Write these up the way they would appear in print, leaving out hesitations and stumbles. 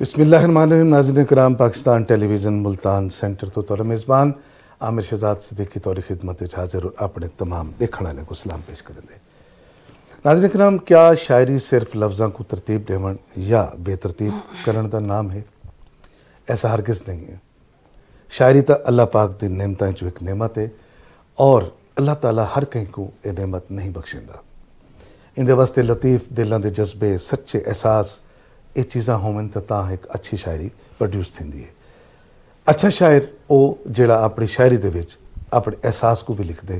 بسم اللہ الرحمن الرحیم. ناظرین کرام، پاکستان ٹیلی ویژن ملتان سینٹر تو طور میزبان عامر شہزاد صدیقی طور خدمت حاضر اور اپنے تمام دیکھنے والے کو سلام پیش کریں دے. ناظرین کرام، کیا شاعری صرف لفظاں کو ترتیب دیون یا بے ترتیب کرن دا نام ہے؟ ایسا ہرگز نہیں ہے. شاعری تا اللہ پاک دی نعمتیں جو ایک نعمت ہے اور اللہ تعالیٰ ہر کہیں کو یہ نعمت نہیں بخشیندہ. ان دے واسطے لطیف دلان دے جذبے، سچے احساس، یہ چیزاں ہومن تا ایک اچھی شاعری پروڈیوس تھیندی ہے. اچھا شاعر او جڑا اپنی شاعری دے وچ اپنے احساس کو بھی لکھ دے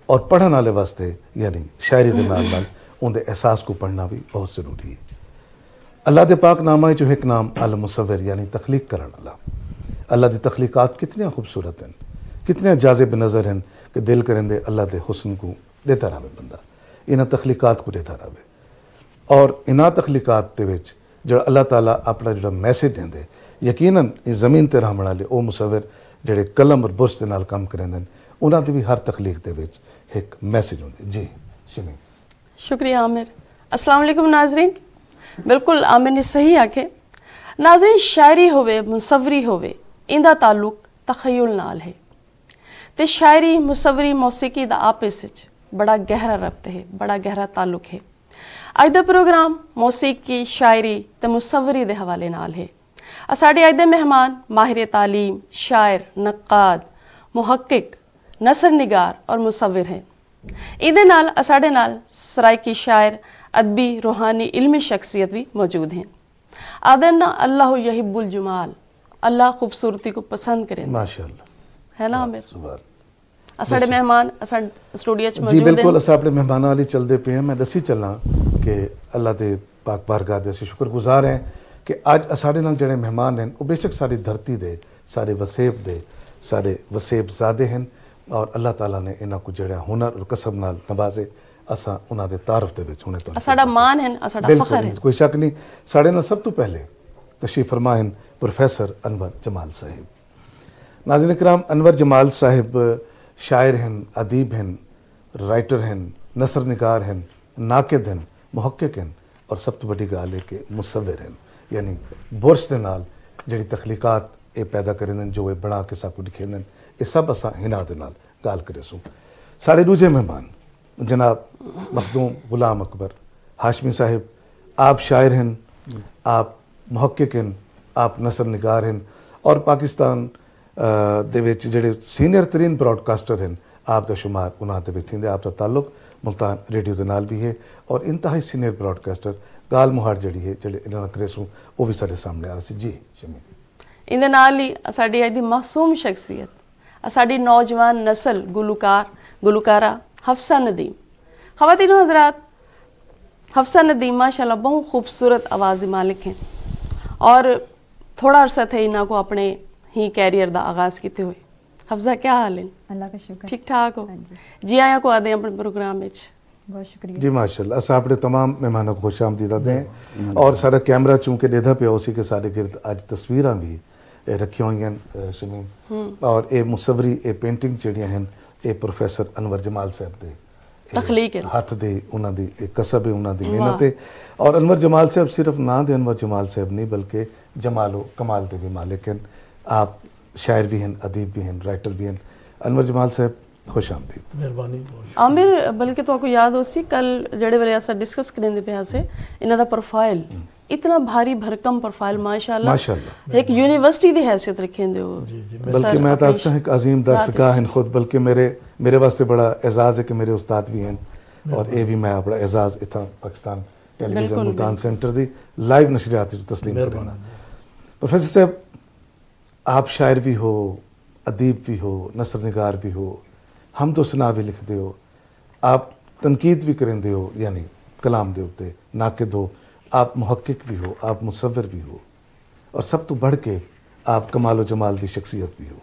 اور پڑھن والے واسطے یعنی شاعری دے نال نال ان دے احساس کو پڑھنا بھی بہت ضروری ہے. اللہ دے پاک نامہ جو ایک نام المصور یعنی تخلیق کرن والا. اللہ دی تخلیقات کتنی خوبصورت ہیں، کتنے جاذب نظر ہیں کہ دل کریں دے اللہ دے حسن کو دیتا رہے بندہ، انہاں تخلیقات کو دیتا رہے. اور انہاں تخلیقات دے وچ جو اللہ تعالیٰ اپنا جو میسیج دیں دے، یقیناً اس زمین تے رہن والے او مصور جڑے قلم اور برش دے نال کام کریں دیں، انہاں دی بھی ہر تخلیق دے وچ ایک میسیج ہوندے. جی شمیم. شکریہ عامر. السلام علیکم ناظرین. بالکل عامر نے صحیح آکھے. ناظرین، شاعری ہوئے مصوری ہوئے ان دا تعلق تخیل نال ہے تے شاعری مصوری موسیقی دا آپس وچ بڑا گہرا ربط ہے، بڑا گہرا تعلق ہے. اج دا پروگرام موسیقی، شاعری تے مصوری دے حوالے نال ہے. ساڈے اج دے مہمان ماہر تعلیم، شاعر، نقاد، محقق، نثر نگار اور مصور ہیں. ایدے نال ساڈے نال سرائکی شاعر، ادبی، روحانی، علمی شخصیت بھی موجود ہیں. آدھنا اللہ یحب الجمال، اللہ خوبصورتی کو پسند کریں ماشاءاللہ، ہے نا عامر؟ ساڈے مہمان اسٹوڈیو وچ جی موجود ہیں. بالکل. اسا اپنے مہماناں والی چلدے پے ہیں. میں دسی چلاں کہ اللہ دے پاک بارگاہ دے اسی شکر گزار ہیں کہ اج ساڈے نال جڑے مہمان ہیں وہ بے شک ساری دھرتی دے، سارے وسیب دے، سارے وسیب زادے ہیں اور اللہ تعالیٰ نے انہاں کو جڑا ہنر اور کسب نال نوازے. اساں انہاں دے تعارف دے وچ ہنے تو ساڈا مان ہے، ساڈا فخر ہے. کوئی شک نہیں. ساڈے نال سب تو پہلے تشریف فرما ہیں پروفیسر انور جمال صاحب. ناظرین کرام، انور جمال صاحب شاعر ہیں، ادیب ہیں، رائٹر ہیں، نثر نگار ہیں، ناقد ہیں، محقق ہیں اور سب تو بڑی گل ہے کہ مصور ہیں. یعنی برش دے نال جڑی تخلیقات اے پیدا کریں جو اے بنا کے سب کو لکھیں یہ سب اساں ہنا دے نال گل کرے سوں. ساڈے دوجے مہمان جناب مخدوم غلام اکبر ہاشمی صاحب. آپ شاعر ہیں، آپ محقق ہیں، آپ نثر نگار ہیں اور پاکستان دے وچ جڑے سینئر ترین براڈ کاسٹر ہیں آپ دا شمار انہاں دے وچ تھیندے. آپ دا تعلق ملتان ریڈیو دے نال بھی ہے اور انتہائی سینئر براڈ کاسٹر گال مہار جڑی ہے جڑے انہاں کرے سوں وہ بھی سارے سامنے آ رہا سی. جی شمیم. ان دے نال ہی ساڈی اج دی معصوم شخصیت، ساڈی نوجوان نسل گلوکارہ حفصہ ندیم. خواتین و حضرات، حفصہ ندیم ماشاءاللہ بہت خوبصورت آواز مالک ہیں اور تھوڑا عرصہ تھے انہاں کو اپنے ہی کیریئر دا آغاز کیتے ہوئے. حفصہ کیا حال ہے؟ اللہ کا شکر. ٹھیک ٹھاک ہو؟ جی آیا کو آدھے اپنے پروگرام وچ. بہت شکریہ. جی ماشاءاللہ. اساں اپنے تمام مہمانوں کو خوش آمدید دیں اور سارا کیمرہ چونکہ دیدھا پہ اسی کے سارے گرد آج تصویراں بھی رکھی ہوئی ہیں شمیم. اور اے مصوری اے پینٹنگ جڑیاں ہیں اے پروفیسر انور جمال صاحب دے تخلیق ہے، ہاتھ دے انہاں دی کسب ہے، انہاں دی محنت ہے. اور انور جمال صاحب صرف نا دے انور جمال صاحب نہیں بلکہ جمال و کمال دے بھی مالک ہیں. آپ شاعر بھی ہیں، ادیب بھی ہیں، رائٹر بھی ہیں. انور جمال صاحب خوش آمدید. مہربانی. عامر بلکہ تو آپ کو یاد ہو سی کل جڑے ویلے ایسا ڈسکس کرنے پہ سے انہاں دا پروفائل اتنا بھاری بھرکم پروفائل ماشاءاللہ ایک یونیورسٹی دی حیثیت رکھیں دے ہو. بلکہ میں تو اکثر ایک عظیم درسگاہ ہیں خود، بلکہ میرے واسطے بڑا اعزاز ہے کہ میرے استاد بھی ہیں اور اے بھی میں بڑا اعزاز اتنا پاکستان ٹیلی ویژن ملتان سینٹر دی لائیو نشریات تسلیم کرنا. پروفیسر صاحب، آپ شاعر بھی ہو، ادیب بھی ہو، نثر نگار بھی ہو، حمد و ثنا بھی لکھ دے ہو، آپ تنقید بھی کریں دے ہو یعنی کلام دے ہوتے، ناقد ہو، آپ محقق بھی ہو، آپ مصور بھی ہو اور سب تو بڑھ کے آپ کمال و جمال دی شخصیت بھی ہو.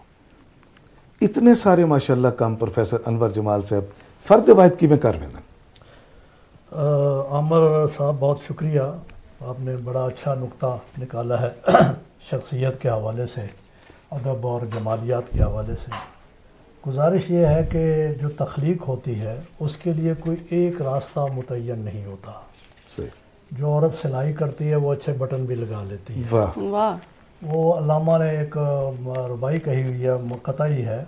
اتنے سارے ماشاءاللہ کام پروفیسر انور جمال صاحب فرد واحد کی میں کر رہے ہیں. عامر صاحب بہت شکریہ. آپ نے بڑا اچھا نقطہ نکالا ہے شخصیت کے حوالے سے، ادب اور جمالیات کے حوالے سے. گزارش یہ ہے کہ جو تخلیق ہوتی ہے اس کے لیے کوئی ایک راستہ متعین نہیں ہوتا. صحیح. जो औरत सिलाई करती है वो अच्छे बटन भी लगा लेती है। वाह वाह, वो अल्लामा ने एक रुबाई कही हुई है, मुक़तई है,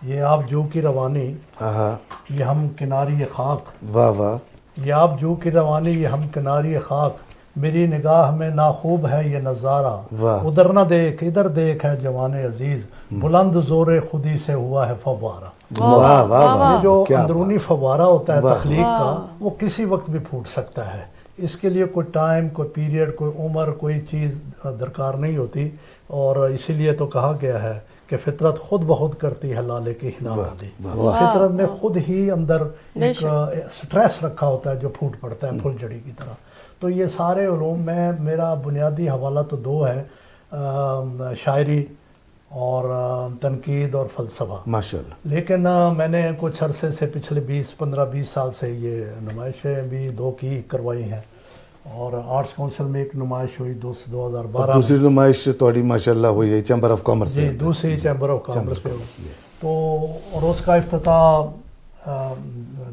ये आप जो की रवानी, हाँ, ये हम किनारी खाक, वाह वाह, ये आप जो की रवानी, ये हम किनारी खाक, मेरी निगाह में नाखूब है ये नज़ारा, वाह। उधर न देख इधर देख है जवान अजीज, बुलंद जोरे खुदी से हुआ है फव्वारा। वाह वाह वाह, ये जो क्या अंदरूनी फव्वारा होता है वाह। तख्लीक का, वो किसी वक्त भी फूट सकता है। इसके लिए कोई टाइम, कोई पीरियड, कोई उम्र, कोई चीज़ दरकार नहीं होती। और इसीलिए तो कहा गया है कि फितरत खुद बहुत करती है लाले की हिनाबंदी। फितरत ने खुद ही अंदर एक स्ट्रेस रखा होता है जो फूट पड़ता है फुलझड़ी की तरह। तो ये सारे उलूम में मेरा बुनियादी हवाला तो दो है, शायरी और तनकीद और फ़लसफ़ा माशाअल्लाह। लेकिन मैंने कुछ अरसे से पिछले 15-20 साल से ये नुमाइशें भी दो करवाई हैं। और आर्ट्स काउंसिल में एक नुमाइश हुई 2012 में। दूसरी नुमाइश थोड़ी माशाअल्लाह हुई है चैम्बर ऑफ कॉमर्स जी, दूसरी चैम्बर ऑफ कॉमर्स पे हुई। तो और उसका इफ्तिताह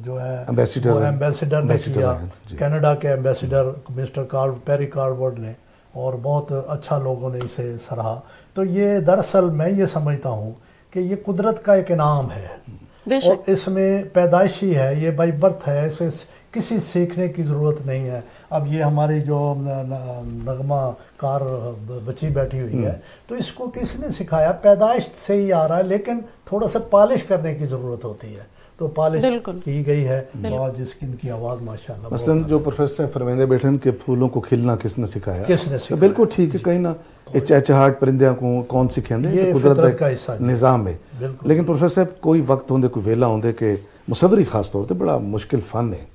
जो है एम्बेसडर ने किया, कनाडा के एम्बेसडर मिस्टर पेरी कार्वर्ड ने, और बहुत अच्छा लोगों ने इसे सराहा। तो ये दरअसल मैं ये समझता हूँ कि ये कुदरत का एक इनाम है और इसमें पैदाइशी है, ये बाई बर्थ है, इसे किसी सीखने की ज़रूरत नहीं है। अब ये हमारी जो नगमा कार बच्ची बैठी हुई है, तो इसको किसने सिखाया? पैदाइश से ही आ रहा है, लेकिन थोड़ा सा पॉलिश करने की ज़रूरत होती है, तो पॉलिश की गई है। और जिसकी इनकी आवाज़ माशाल्लाह, मसलन जो प्रोफेसर फरमेंदे बैठन के फूलों को खिलना किसने सिखाया? किसने सिखाया? बिल्कुल ठीक है, कहीं ना चहचहाट परिंदे को कौन सिखाते? ये कुदरत का हिस्सा निज़ाम है। लेकिन प्रोफेसर साहब कोई वक्त होंगे, कोई वेला होंगे कि मुसवरी खास तौर पर बड़ा मुश्किल फ़न है।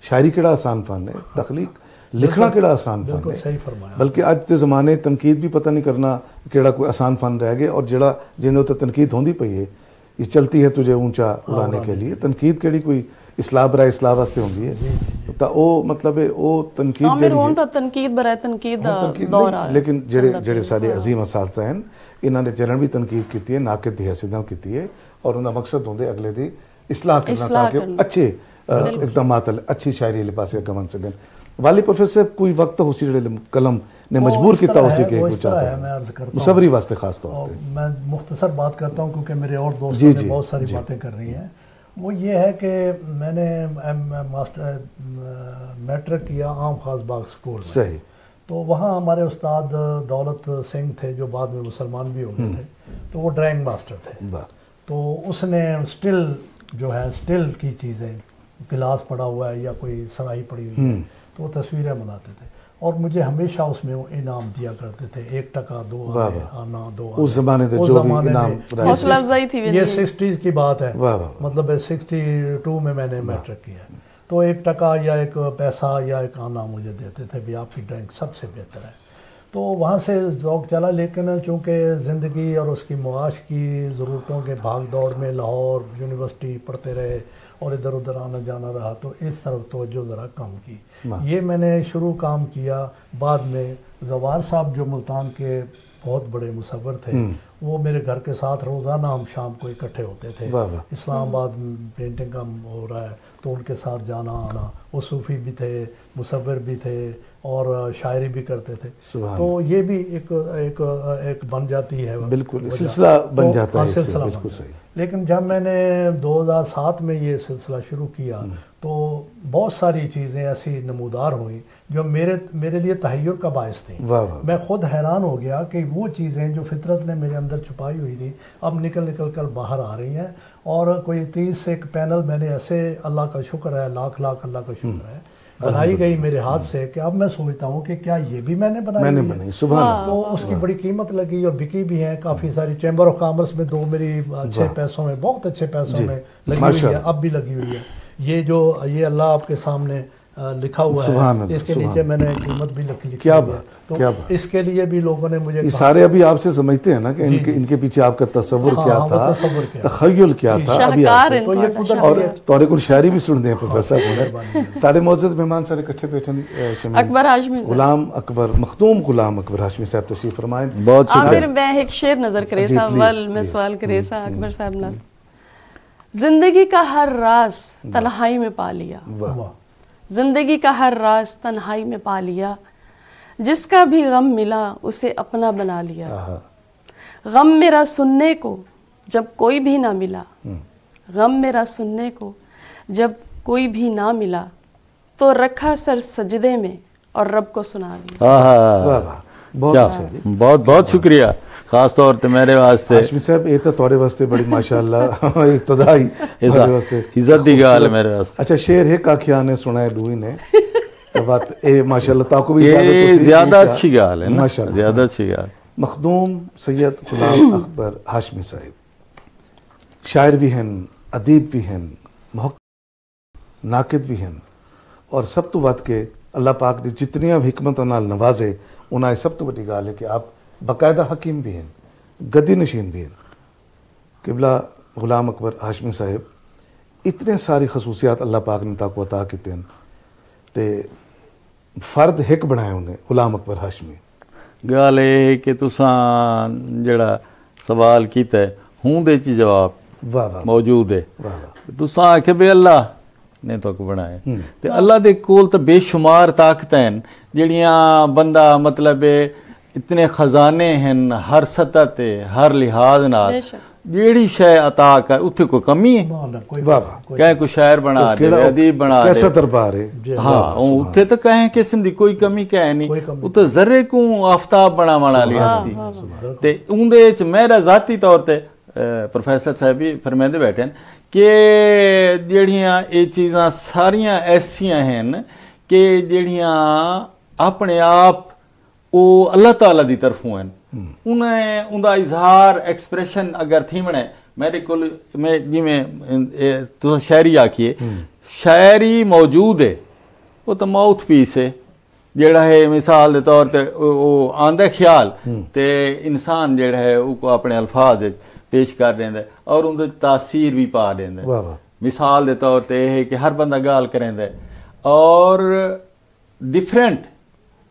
शायरी केड़ा आसान फ़न है, तख्लीक लिखना केड़ा आसान फ़न है। सही फरमाया। बल्कि अज के ज़माने तनकीद भी पता नहीं करना केड़ा कोई आसान फ़न रह गया। और जेड़ा जिन्हें तो तनकीद होंदी पई है, ये चलती है तुझे ऊंचा उड़ाने के लिए, तनकीद केड़ी कोई इस्लाह बराए इस्लाह वास्ते होंदी है। तो ओ मतलब है ओ तनकीद जेड़ी है, तो तनकीद बराए तनकीद दा दौर आ। लेकिन जेड़े साडे अजीम असातिज़ा हैं, इन्हां ने जरन भी तनकीद कीती है, नाकिद दी हैसियत नाल कीती है, और उनका मकसद होंदे अगले दी इस्लाह करना ताकि अच्छे इक़दामात अच्छी शायरी वाले पासे अग्गे बन सकन। वाली प्रोफेसर कोई वक्त हो सी जेड़े कलम ने मजबूर किया उसी के कुछ आता है मुसवरी वास्ते खास तौर पे। मैं मुख्तसर बात करता हूँ क्योंकि मेरे और दोस्तों ने बहुत सारी बातें कर रही हैं। वो ये है कि मैंने मैट्रिक किया आम खास बाग स्कूल में। सही। तो वहाँ हमारे उस्ताद दौलत सिंह थे जो बाद में मुसलमान भी हो गए थे, तो वो ड्राइंग मास्टर थे। तो उसने स्टिल जो है, स्टिल की चीज़ें, गिलास पड़ा हुआ है या कोई सराही पड़ी हुई है, तो वो तस्वीरें बनाते थे और मुझे हमेशा उसमें वो इनाम दिया करते थे। 1 टका 2 आना 2 उस ज़माने में जो भी इनाम हौसला अफजाई थी। ये 60s की बात है, मतलब 62 में मैंने मैट्रिक किया। तो 1 टका या 1 पैसा या 1 आना मुझे देते थे, भी आपकी ड्राइंग सबसे बेहतर है। तो वहाँ से ज़ौक़ चला, लेकिन चूँकि ज़िंदगी और उसकी मुआश की ज़रूरतों के भाग दौड़ में लाहौर यूनिवर्सिटी पढ़ते रहे और इधर उधर आना जाना रहा, तो इस तरफ तवज्जो ज़रा कम की। ये मैंने शुरू काम किया। बाद में ज़वार साहब जो मुल्तान के बहुत बड़े मुसव्विर थे, वो मेरे घर के साथ रोज़ाना हम शाम को इकट्ठे होते थे। इस्लामाबाद पेंटिंग का हो रहा है तो उनके साथ जाना आना। वो सूफ़ी भी थे, मुसव्विर भी थे और शायरी भी करते थे। तो ये भी एक बन जाती है, बिल्कुल सिलसिला बन जाता है, सिलसिला बिल्कुल सही। लेकिन जब मैंने 2007 में ये सिलसिला शुरू किया तो बहुत सारी चीज़ें ऐसी नमूदार हुई जो मेरे लिए तहय्युर का बायस थी। मैं खुद हैरान हो गया कि वो चीज़ें जो फितरत ने मेरे अंदर छुपाई हुई थी अब निकल कर बाहर आ रही हैं। और कोई 30 से एक पैनल मैंने ऐसे, अल्लाह का शुक्र है, लाख अल्लाह का शुक्र है, बनाई गई मेरे हाथ से कि अब मैं सोचता हूँ कि क्या ये भी मैंने बनाई। सुभान। तो उसकी बड़ी कीमत लगी और बिकी भी है काफ़ी सारी। चैम्बर ऑफ कॉमर्स में 2 मेरी अच्छे पैसों में, बहुत अच्छे पैसों में लगी हुई है, अब भी लगी हुई है। ये अल्लाह आपके सामने लिखा हुआ है, इसके नीचे मैंने कीमत भी लिखी क्या है। तो इसके लिए भी लोगों ने मुझे सारे अभी आपसे समझते हैं ना कि इनके पीछे आपका तस्वुर क्या था, तखय्युल क्या था। अभी तो ये कुदरत और तोरे को शायरी भी सुनते हैं प्रोफेसर। सारे मौजूद मेहमान सारे इकट्ठे बैठे। अकबर हाशमी गुलाम अकबर मखदूम गुलाम अकबर हाशमी साहब तशरीफ फरमाएं। बहुत शुक्रिया। मैं एक शेर नजर करे सा वल मैं सवाल करे सा अकबर साहब ना, जिंदगी का हर राज तन्हाई में पा लिया, जिंदगी का हर राज तन्हाई में पा लिया, जिसका भी गम मिला उसे अपना बना लिया। गम मेरा सुनने को जब कोई भी ना मिला, गम मेरा सुनने को जब कोई भी ना मिला, तो रखा सर सजदे में और रब को सुना दिया। बहुत बहुत शुक्रिया, खास तौर ते मेरे वास्ते हाशमी साहब ये तो तोड़े वास्ते बड़ी माशाअल्लाह इब्तदाई तोड़े वास्ते इज्जत दी गल है मेरे वास्ते। अच्छा शेर है काखिया ने सुनाए दूई ने तो बात ए माशाअल्लाह ताको भी ये ज्यादा अच्छी गल है ना, ज्यादा अच्छी गल। मखदूम सैयद गुलाम अकबर हाशमी साहब शायर भी हैं, अदीब भी हैं, नाकिद भी हैं, और सब तो बात के अल्लाह पाक ने जितनियां हिकमत नाल नवाजे उन्हें सब तो बड़ी गाल है कि आप बाकायदा हकीम भी हैं, गद्दी नशीन भी हैं। किबला गुलाम अकबर हाशमी साहब इतने सारी खसूसियात अल्लाह पाक ने ताको अता किते हैं ते फर्द हिक बनाए उन्हें गुलाम अकबर हाशमी। गल ये कि तुसां जेड़ा सवाल कीता है हूं दे च जवाब वाह वाह मौजूद है। वाह तुसां आखे भी अल्लाह ने तो बनाए ते अल्लाह दे कोल तो बेशुमार ताकतां हैं जेड़ियां बंदा मतलब इतने खजाने हैं हर सतह ते हर लिहाज नाल, जेड़ी शय अता कर उत्थे कोई कमी है? वाह वाह कहीं कोई शायर बना दे, अदीब बना दे, कैसा दरबार है। हाँ उत्थे तो कहीं किस्म दी कोई कमी कह नहीं, उत्ते जर्रे को आफताब बना वाली हस्ती ते उंदे च मेरा जाती तौर ते प्रोफेसर साहब भी फरमांदे बैठे हैं कि जेड़ियां ये चीज़ां सारियां ऐसियां हैं कि जेड़ियां अपने आप वो अल्लाह ताला दी तरफों हैं, उन्हें उनका इजहार एक्सप्रेशन अगर थीमने मेरे को मैं जिमें तुम शायरी आखिए शायरी मौजूद है वो तो माउथ पीस है जेड़ा है मिसाल के तौर पर वो आंदा ख्याल ते इंसान जेड़ा है वो अपने अल्फाज पेश कर देंदा और उनकी तासीर भी पा देंदा। मिसाल के तौर पर है कि हर बंदा गाल करेंदा और डिफरेंट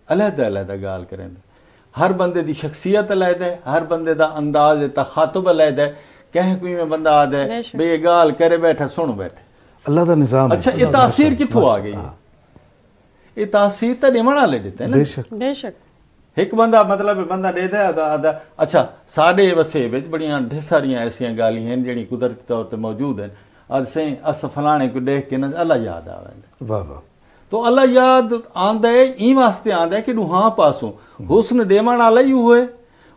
अलहदा अलहदा गाल करेंदा, हर बंदे दी शख्सियत अलहदा है, हर बंदे दा अंदाज तखातुब अलहदा है। कहीं कोई में बंदा आदा है बे ये गाल करे बैठा सुन बैठे अल्लाह दा निजाम। अच्छा ये तासीर कित्थों आ गई है? ये तासीर तो निमण वाले देते हैं ना। बेशक एक बंदा मतलब बंदा देता है अच्छा साढ़े वसे विच बड़ियां ढेर सारियां ऐसियां गालियां हैं जेड़ी कुदरती तौर पर मौजूद हैं। अज से अस फलाने को देख के ना अल्लाह याद आ रहा। वाह वाह तो अल्लाह याद आंदा है ई वास्ते आंदा है कि हाँ पासों हुस्न देवण वाला ही हुए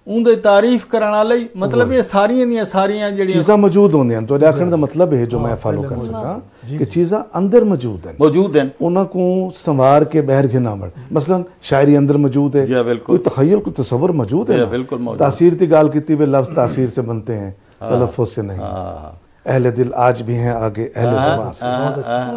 उनकी तारीफ करने वाला ही मतलब ये सारियां जेड़ियां चीज़ां मौजूद होंदियां तो आखण दा मतलब है जो मैं फॉलो कर सका कि चीज़ां अंदर मौजूद हैं उन्हां को संवार के बहर के नाम मसलन शायरी अंदर मौजूद है, कोई तखय्युल कोई तसव्वुर मौजूद है। तासीर की गाल की वे लफ्ज तासीर से बनते हैं तलफ़्फ़ुज़ से नहीं। अहले दिल आज भी हैं आगे अहले ज़ुबान से,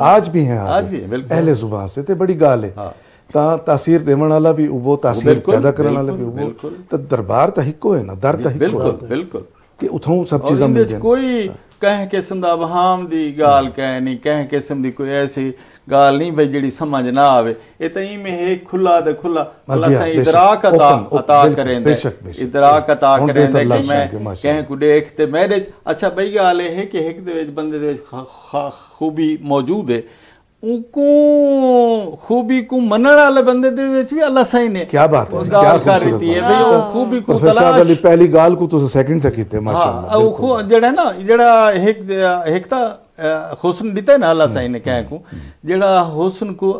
आज भी हैं आगे अहले ज़ुबान से ते बड़ी गाल है। तासीर देवण वाला भी उबो तासीर पैदा करने वाला भी उबो तो दरबार तो हिको है ना, दर तो हिको बिल्कुल बिल्कुल कि उथों सब चीज़ां मिल जाए। कोई कह किस्म दा वहाम दी गाल कह नहीं, कह किस्म दी कोई ऐसी गाल नहीं भाई जेड़ी समझ ना आवे। ये तो ई में एक खुला दे खुला अल्लाह से इदराक अता करेंदे, इदराक अता करेंदे कि मैं कह को देखते मेरे। अच्छा भाई गाल है कि एक दे विच बंदे दे विच खूबी मौजूद है, उनको खूबी को मनण वाले बंदे दे विच भी अल्लाह सही ने क्या बात है, क्या कर रही है भाई वो खूबी को तलाश वाली पहली गाल को तो सेकंड तक कीते माशाअल्लाह। हां वो जेड़ा ना जेड़ा एक ता हुस्न दिता है ना अल्लाह सही ने कह को जेड़ा हुस्न को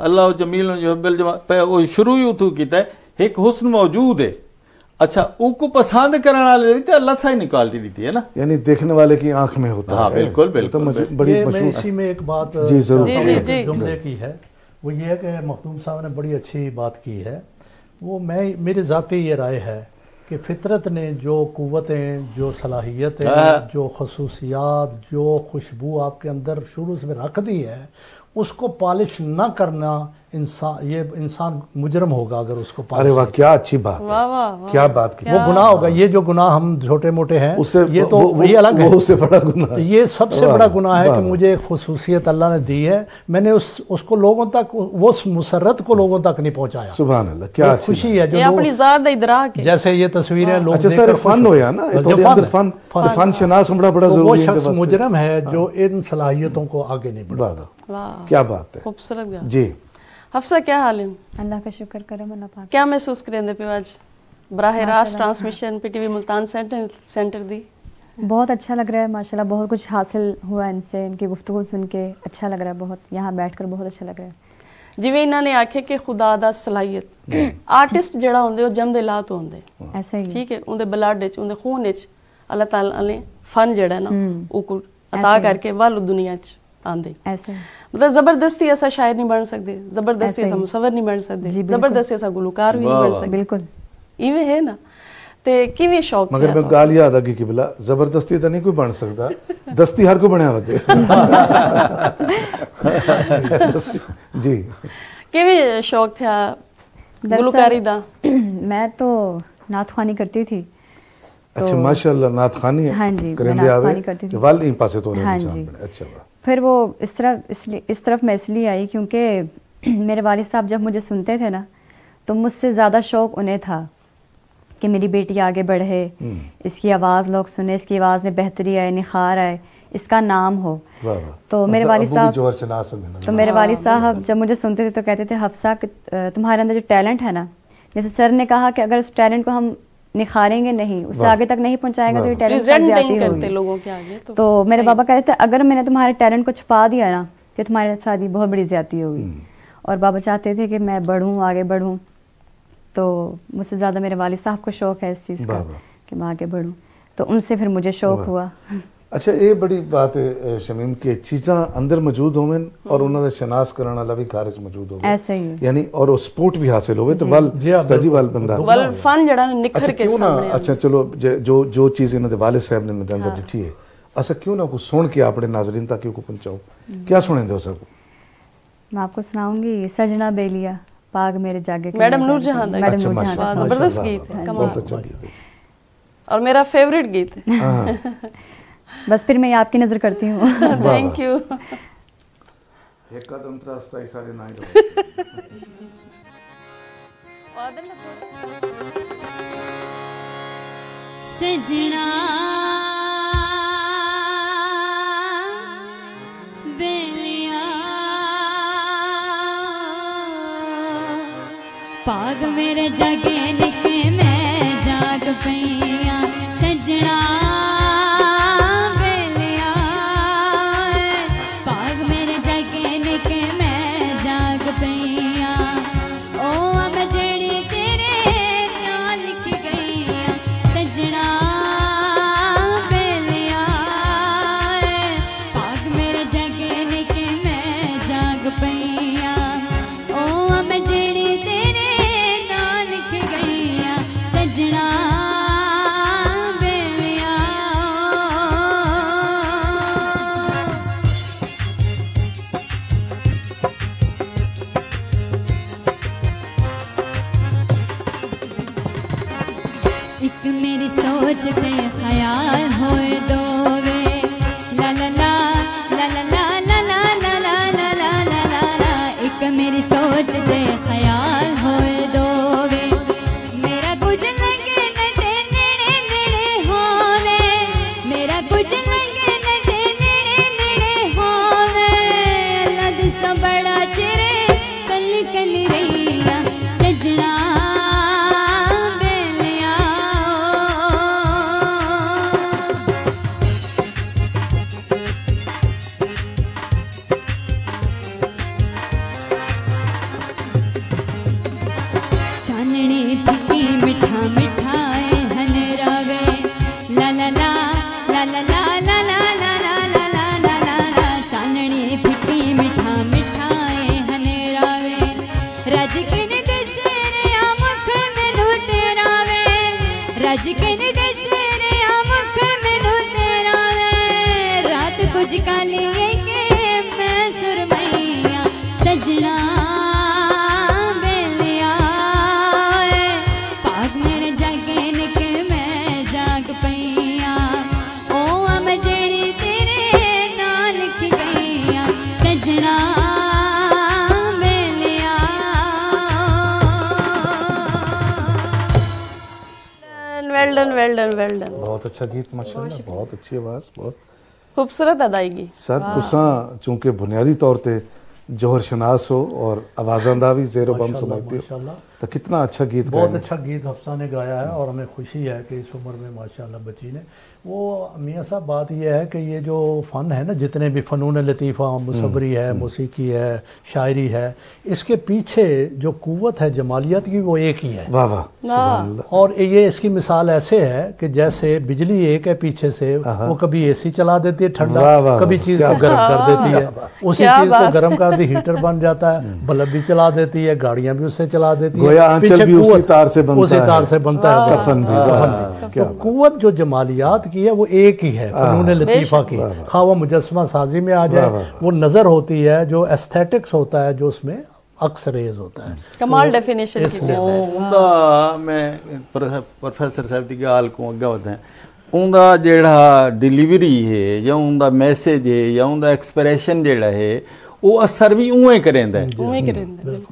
अल्लाह जमील जुबिल वो शुरू ही उतो कीता है एक हुस्न मौजूद है। अच्छा उनको पसंद करने वाले भी अल्लाह सही ने क्वालिटी दी है ना, यानी देखने वाले की आंख में होता है। बिल्कुल बिल्कुल बड़ी मैं इसी में एक बात जी जरूर जुमले की है वो ये है कि मखदूम साहब ने बड़ी अच्छी बात की है। वो मेरी ज़ाती ये राय है कि फितरत ने जो कुव्वतें जो सलाहियतें जो खसूसियात जो खुशबू आपके अंदर शुरू से रख दी है उसको पॉलिश ना करना इंसान मुजरम होगा अगर उसको अरे वाह, क्या अच्छी बात है, वाह वाह, क्या बात की। वो गुनाह होगा। ये जो गुनाह हम छोटे मोटे हैं उससे ये तो ये अलग है, उससे बड़ा गुनाह, ये सबसे बड़ा गुनाह है कि मुझे एक खुसूसियत अल्लाह ने दी है, मैंने उसको लोगों तक, वो मुसर्रत को लोगों तक नहीं पहुंचाया। सुभान अल्लाह, क्या खुशी है जो अपनी ज़ात इदराक है। जैसे ये तस्वीरें लोग अच्छा सर, फन होया ना, फन शनास बड़ा बड़ा जरूरी है। वो शख्स मुजरम है जो इन सलाहियतों को आगे नहीं बढ़ाता। क्या बात है, खूबसूरत जी। हफ्सा, क्या हाल है? अल्लाह का शुक्र करम अल्लाह पाक। क्या महसूस करेंदे पे आज बराह रास्त ट्रांसमिशन पीटीवी मुल्तान सेंटर दी? बहुत अच्छा लग रहा है माशाल्लाह, बहुत कुछ हासिल हुआ इनसे, इनकी गुफ्तगू सुन के अच्छा लग रहा है, बहुत यहाँ बैठकर बहुत अच्छा लग रहा है। जिवें इन्हां ने आखे कि खुदा दा सलाहियत आर्टिस्ट जड़ा होंदे ओ जमदे ला तो होंदे, ऐसा ही ठीक है, उनदे ब्लड विच उनदे खून विच अल्लाह ताला ने फन जड़ा ना ओ अता करके वाल दुनिया च आंदे। ऐसे मतलब जबरदस्ती ऐसा शायर नहीं बन सकते, जबरदस्ती ऐसा मुसव्विर नहीं बन सकते, जबरदस्ती ऐसा गुलकार भी नहीं बन सकते। बिल्कुल इवें है ना। ते किवें शौक मगर मैं गाल याद आ गई कि बिला जबरदस्ती तो नहीं कोई बन सकता, दस्ती हर कोई बनया होते जी। किवें शौक था गुलकारी दा? मैं तो नात खानी करती थी। अच्छा माशाल्लाह, नात खानी है। हाँ जी, मैं नात खानी करती थी। वाल इन पासे तो हाँ जी। अच्छा, फिर वो इस तरफ मैं इसलिए आई क्योंकि मेरे वालिद साहब जब मुझे सुनते थे ना तो मुझसे ज़्यादा शौक उन्हें था कि मेरी बेटी आगे बढ़े, इसकी आवाज़ लोग सुने, इसकी आवाज़ में बेहतरी आए, निखार आए, इसका नाम हो। तो मेरे वालिद साहब जब मुझे सुनते थे तो कहते थे हफ्सा तुम्हारे अंदर जो टैलेंट है ना, जैसे सर ने कहा कि अगर उस टैलेंट को हम निखारेंगे नहीं, उससे आगे तक नहीं पहुंचाएंगे तो ये टैलेंट ज्यादती होगी लोगों के आगे। तो मेरे बाबा कहते थे अगर मैंने तुम्हारे टैलेंट को छुपा दिया ना कि तुम्हारे साथ ही बहुत बड़ी ज्यादती होगी। और बाबा चाहते थे कि मैं बढ़ूं, आगे बढ़ूं। तो मुझसे ज्यादा मेरे वालिद साहब को शौक है इस चीज का कि मैं आगे बढ़ूं, तो उनसे फिर मुझे शौक हुआ। अच्छा, ये बड़ी बात है शमीम कि चीज़ा अंदर मौजूद होवन और उन्होंने शनास करने वाला भी खारिज मौजूद हो, ऐसे ही यानी और वो स्पोर्ट भी हासिल होवे तो वल सजी वाल बंदा वल फन जड़ा निखर के सामने। अच्छा चलो, जो चीज़ इन्होंने वालिद साहब ने अंदर दिखी है, ऐसा क्यों ना को सुन के अपने नाजरीन तक को पहुंचाओ, क्या सुने दो सब? मैं आपको सुनाऊंगी सजना बेलिया पाग मेरे जागे, मैडम नूरजहां दा। मैडम नूरजहां, जबरदस्त गीत है, बहुत अच्छा गीत है और मेरा फेवरेट गीत है। बस फिर मैं आपकी नजर करती हूँ। Thank you. एक कदम रास्ता ही सारे नाई सजना बेलिया पाग मेरे जगे निके मैं जाग पैया, सजना कुछ का लिए के मैं सुरमैया सजना well done well done well done. बहुत अच्छा गीत माशाल्लाह, बहुत अच्छी आवाज, बहुत खूबसूरत अदायगी। सर तुसा चूंकि बुनियादी तौर पे जोहर शनास हो और आवाज़ांदा भी ज़ेरो बम समझते हो, तो कितना अच्छा गीत, बहुत अच्छा गीत हफ्सा ने गाया है और हमें खुशी है कि इस उम्र में माशाल्लाह बच्ची ने। वो मियाँ साहब बात यह है कि ये जो फ़न है ना, जितने भी फ़नून लतीफ़ा, मुसव्वरी है, मौसीकी है, शायरी है, इसके पीछे जो कुव्वत है जमालियत की वो एक ही है। वाह वाह। और ये इसकी मिसाल ऐसे है कि जैसे बिजली एक है पीछे से, वो कभी एसी चला देती है ठंडा, कभी चीज़ को गर्म कर देती है, उसी चीज़ को गर्म कर दी हीटर बन जाता है, बल्ब भी चला देती है, गाड़ियाँ भी उससे चला देती है, पीछे भी उसी तार से बनता है, कफन भी। तो कुव्वत जो जमालियात की है वो एक ही है, फनून लतीफ़ा की, खा वो मुजस्समा साजी में आ जाए, वो नज़र होती है, जो एस्थेटिक्स होता है, जो उसमें अक्स रेज होता है। कमाल डेफिनेशन उनका मैं प्रोफेसर साहब की गाल को अगे वधां, उनका जेड़ा डिलीवरी है या उनका मैसेज है या उनका एक्सप्रेशन जेड़ा है वो असर भी उवें करेंदा है।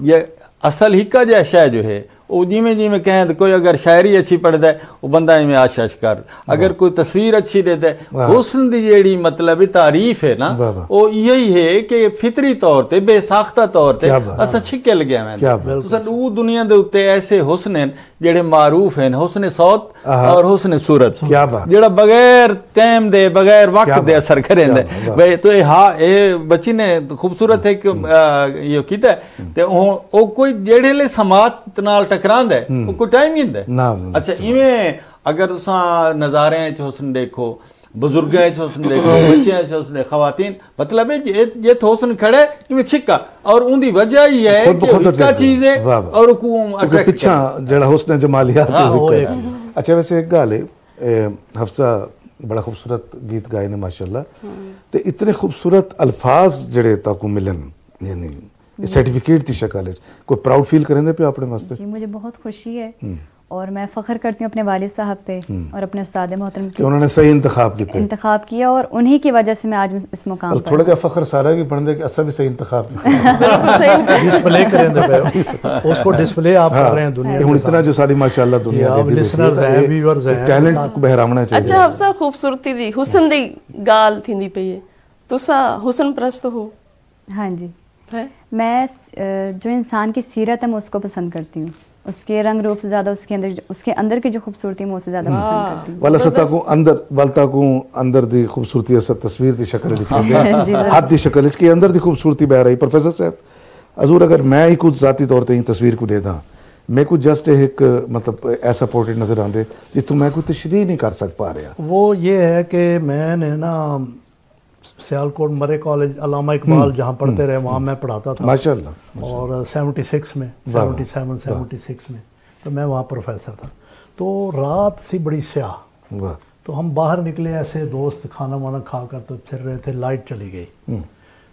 ये असल हिक्का जिहा शै जो है वो जिमें जिमें कहें तो कोई अगर शायरी अच्छी पढ़ता है वो बंदा इवें आशाश कर, अगर कोई तस्वीर अच्छी देता है, हुस्न दी जेड़ी मतलब तारीफ है ना वो यही है कि फितरी तौर ते बेसाख्ता तौर ते असा छिके लगे हैं। तो दुनिया दे उत्ते ऐसे हुस्न हैं जेड़े मारूफ हैं, हुस्न सौत और हुस्न सूरत, जेड़ा बगैर टाइम दे बगैर वक्त दे असर करेंदा भाई। तो ये बच्ची ने खूबसूरत है ये कीता ते ओ कोई जेड़े ले समात नाल टकरांदा है वो कोई टाइम नहीं हुंदा। अच्छा इवें अगर तुसा नज़ारे च हुस्न देखो, बुजुर्गों च हुस्न देखो, बच्चियां च हुस्न, खवातीन, मतलब है ये हुस्न खड़े इवें छिक्का, और उनकी वजह ही है कि क्या चीज है और को पिछा जेड़ा हुस्न जमालियात। अच्छा वैसे एक गल है, हफ्सा बड़ा खूबसूरत गीत गाए ने माशाल्लाह, ते इतने खूबसूरत अल्फाज जेड़े ताकू मिलन, यानी सर्टिफिकेट की शक्ल है, कोई प्राउड फील करेंगे पे अपने वास्ते? जी मुझे बहुत खुशी है और मैं फख्र करती हूँ अपने वालिद साहब पे और अपने उस्ताद मोहतरम कि उन्होंने सही इंतखाब किया और उन्हीं की वजह से मैं आज इस मुकाम पर। थोड़ा क्या फख्र सारा की पढ़ने के असा भी सही इंतखाब डिस्प्ले करें उसको डिस्प्ले आप कर रहे हैं दुनिया में, इतना जो सारी माशाल्लाह दुनिया दे लिसनर्स हैं, व्यूअर्स हैं, टैलेंट को बहरावना चाहिए। अच्छा हफ्सा खूबसूरती दी हुस्न दी गाल थींदी पई है, तुसा हुस्न परस्त हो? हाँ जी है? मैं जो इंसान की सीरत है मैं उसको पसंद करती हूँ, उसके रंग रूप से ज्यादा उसके अंदर की जो खूबसूरती है उससे ज्यादा पसंद करती हूँ। वाला सता को अंदर दी खूबसूरती असा तस्वीर दी शक्ल दिखाते हैं, हाथ दी शक्ल इसके अंदर दी खूबसूरती बह रही। प्रोफेसर साहब हजूर अगर मैं ही कुछ जाती तौर पे तस्वीर को दे दा, मैं कुछ जस्ट एक मतलब ऐसा पोर्ट्रेट नजर आंदे जितों मैं कोई तशरीह नहीं कर सक पा रहा। वो ये है कि मैंने ना सियालकोट मरे कॉलेज अल्लामा इकबाल जहाँ पढ़ते रहे वहाँ मैं पढ़ाता था माशाल्लाह, और 76 में 76 में तो मैं वहाँ प्रोफेसर था। तो रात सी बड़ी स्याह, तो हम बाहर निकले ऐसे दोस्त खाना वाना खा कर तो फिर रहे थे, लाइट चली गई,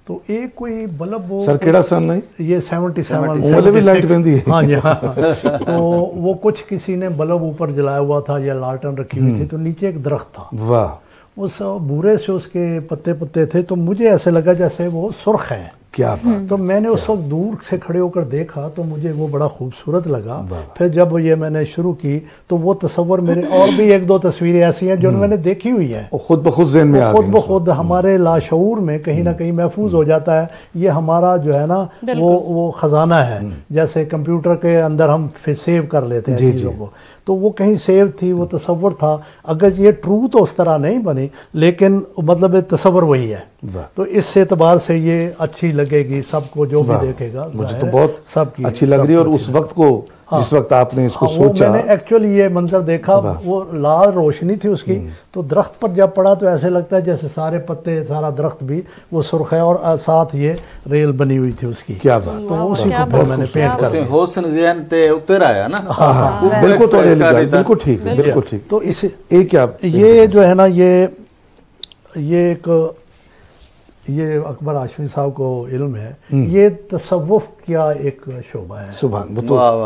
तो एक कोई बल्ब वो सर केड़ा सन नहीं ये 77 भी लाइट बंदी है। हाँ जी हाँ। तो वो कुछ किसी ने बल्ब ऊपर जलाया हुआ था या लालटेन रखी हुई थी, तो नीचे एक दरख्त था, वाह उस भूरे से उसके पत्ते थे, तो मुझे ऐसे लगा जैसे वो सुर्ख है क्या बात। तो मैंने उस वक्त दूर से खड़े होकर देखा तो मुझे वो बड़ा खूबसूरत लगा। फिर जब ये मैंने शुरू की तो वो तस्वर मेरे और भी एक दो तस्वीरें ऐसी हैं जो मैंने देखी हुई है, खुद ब खुद ज़हन में आ गई, खुद ब खुद हमारे लाशऊर में कहीं ना कहीं महफूज हो जाता है। ये हमारा जो है ना वो खजाना है, जैसे कंप्यूटर के अंदर हम फिर सेव कर लेते हैं चीज़ों को, तो वो कहीं सेव थी, वो तस्वर था। अगर ये ट्रू तो उस तरह नहीं बनी, लेकिन मतलब तस्वर वही है। तो इस एतबार से ये अच्छी लगेगी सबको जो भी देखेगा, मुझे तो बहुत सबकी अच्छी लग रही है। और उस वक्त को जिस वक्त आपने इसको सोचा, मैंने एक्चुअली ये मंजर देखा, वो लाल रोशनी थी उसकी, तो दरख्त पर जब पड़ा तो ऐसे लगता है जैसे सारे पत्ते सारा दरख्त भी वो सुर्ख है और साथ ये रेल बनी हुई थी उसकी। क्या बात। तो उसी को फिर मैंने पेंट कर दिया। हुस्न ज़हन ते उतर आया ना। हाँ बिल्कुल बिल्कुल ठीक है, बिल्कुल ठीक। तो इस क्या ये जो है ना ये अकबर हाशमी साहब को इल्म है, ये तसव्वुफ क्या एक शोबा है,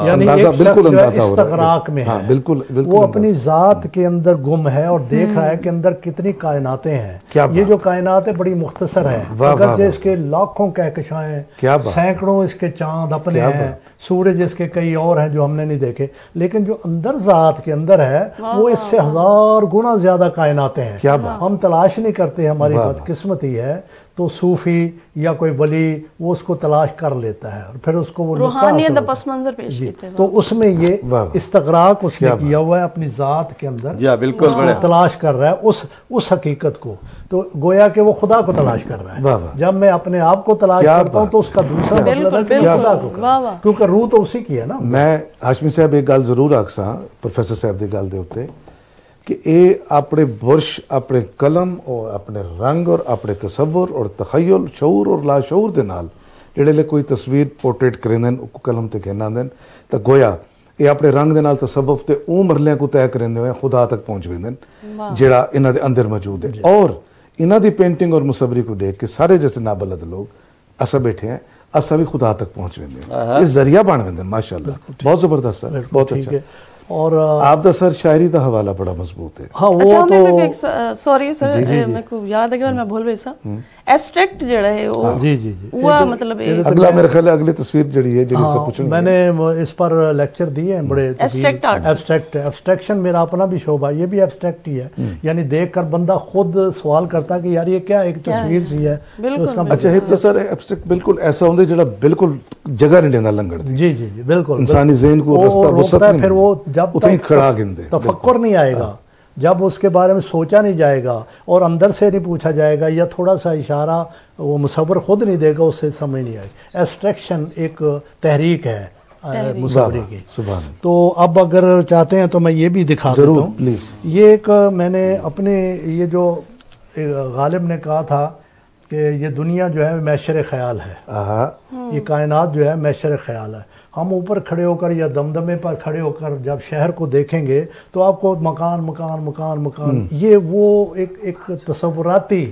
यानी इस्तगराक में है, बिल्कुल वो अपनी जात के अंदर गुम है और देख रहा है कि अंदर कितनी कायनातें हैं। ये जो कायनात है बड़ी मुख्तसर है, अगर इसके लाखों कहकशाएं, सैकड़ों इसके चांद अपने हैं, सूरज इसके कई और हैं जो हमने नहीं देखे, लेकिन जो अंदर ज़ात के अंदर है वो इससे 1000 गुना ज़्यादा कायनातें हैं। क्या बात। हम तलाश नहीं करते, हमारी बदकिस्मती है। तो सूफ़ी या कोई वली वो उसको तलाश कर लेता है और फिर उसको वो रूहानियत का पस मंजर पेश करते हैं। तो उसमें ये इस्तगराक उसने किया हुआ है अपनी ज़ात के अंदर। जी बिल्कुल, बड़े तलाश कर रहा है उस हकीकत को। तो गोया कि वो खुदा को तलाश कर रहा है। जब मैं अपने आप को तलाश करता हूँ तो उसका दूसरा मतलब है कि खुदा को, क्योंकि रूह तो उसी की है ना। मैं हाशमी साहब एक गल जरूर आखसा प्रोफेसर साहब की गल दे उत्ते कि ये अपने बुरश, अपने कलम और अपने रंग और अपने तसव्वुर और तखय्युल, शऊर और लाशऊर दे नाल जेड़े कोई तस्वीर पोर्ट्रेट करेंदे कलम ते कहना तो गोया ये अपने रंग दे नाल तसव्वुफ ते ओ मरलियां को तय करेंदे हुए खुदा तक पहुंच वेंदे जेड़ा इन्हां दे अंदर मौजूद है। और इन्हां दी पेंटिंग और मुसवरी को देख के सारे जैसे नाबलद लोग असा बैठे हैं, असा भी खुदा तक पहुंच वेंदे, ये जरिया बन वेंदे। माशाअल्लाह, बहुत जबरदस्त सर, बहुत अच्छा। और आप दा सर शायरी का हवाला बड़ा मजबूत है। हाँ, वो तो सॉरी सर मेरे को याद है कि मैं भूल गई सा एब्स्ट्रैक्ट जड़ा है वो। जी जी जी, वो मतलब अगला मेरे ख्याल अगली तस्वीर जड़ी है जड़ी से पूछूंगा। मैंने इस पर लेक्चर दिए हैं बड़े। एब्स्ट्रैक्शन मेरा अपना भी शोबा, ये भी एब्स्ट्रैक्ट ही है। यानी देखकर बंदा खुद सवाल करता कि यार ये क्या एक तस्वीर सी है तो उसका। अच्छा हिब तो सर एब्स्ट्रैक्ट बिल्कुल ऐसा होंगे जड़ा बिल्कुल जगह नहीं देना लंगड़। जी जी जी बिल्कुल, इंसानी ज़हन को रास्ता वसत नहीं, फिर वो जब तक खड़ा गिनदे तफक्कुर नहीं आएगा, जब उसके बारे में सोचा नहीं जाएगा और अंदर से नहीं पूछा जाएगा या थोड़ा सा इशारा वो मुसव्वर खुद नहीं देगा, उससे समझ नहीं आएगी। एब्स्ट्रैक्शन एक तहरीक है मुसव्वरी की। तो अब अगर चाहते हैं तो मैं ये भी दिखा देता हूँ प्लीज। ये एक मैंने अपने ये जो गालिब ने कहा था कि ये दुनिया जो है मैशर ख्याल है, ये कायनात जो है मैशर ख्याल है। हम ऊपर खड़े होकर या दमदमे पर खड़े होकर जब शहर को देखेंगे तो आपको मकान मकान मकान मकान, ये वो एक तसव्वुराती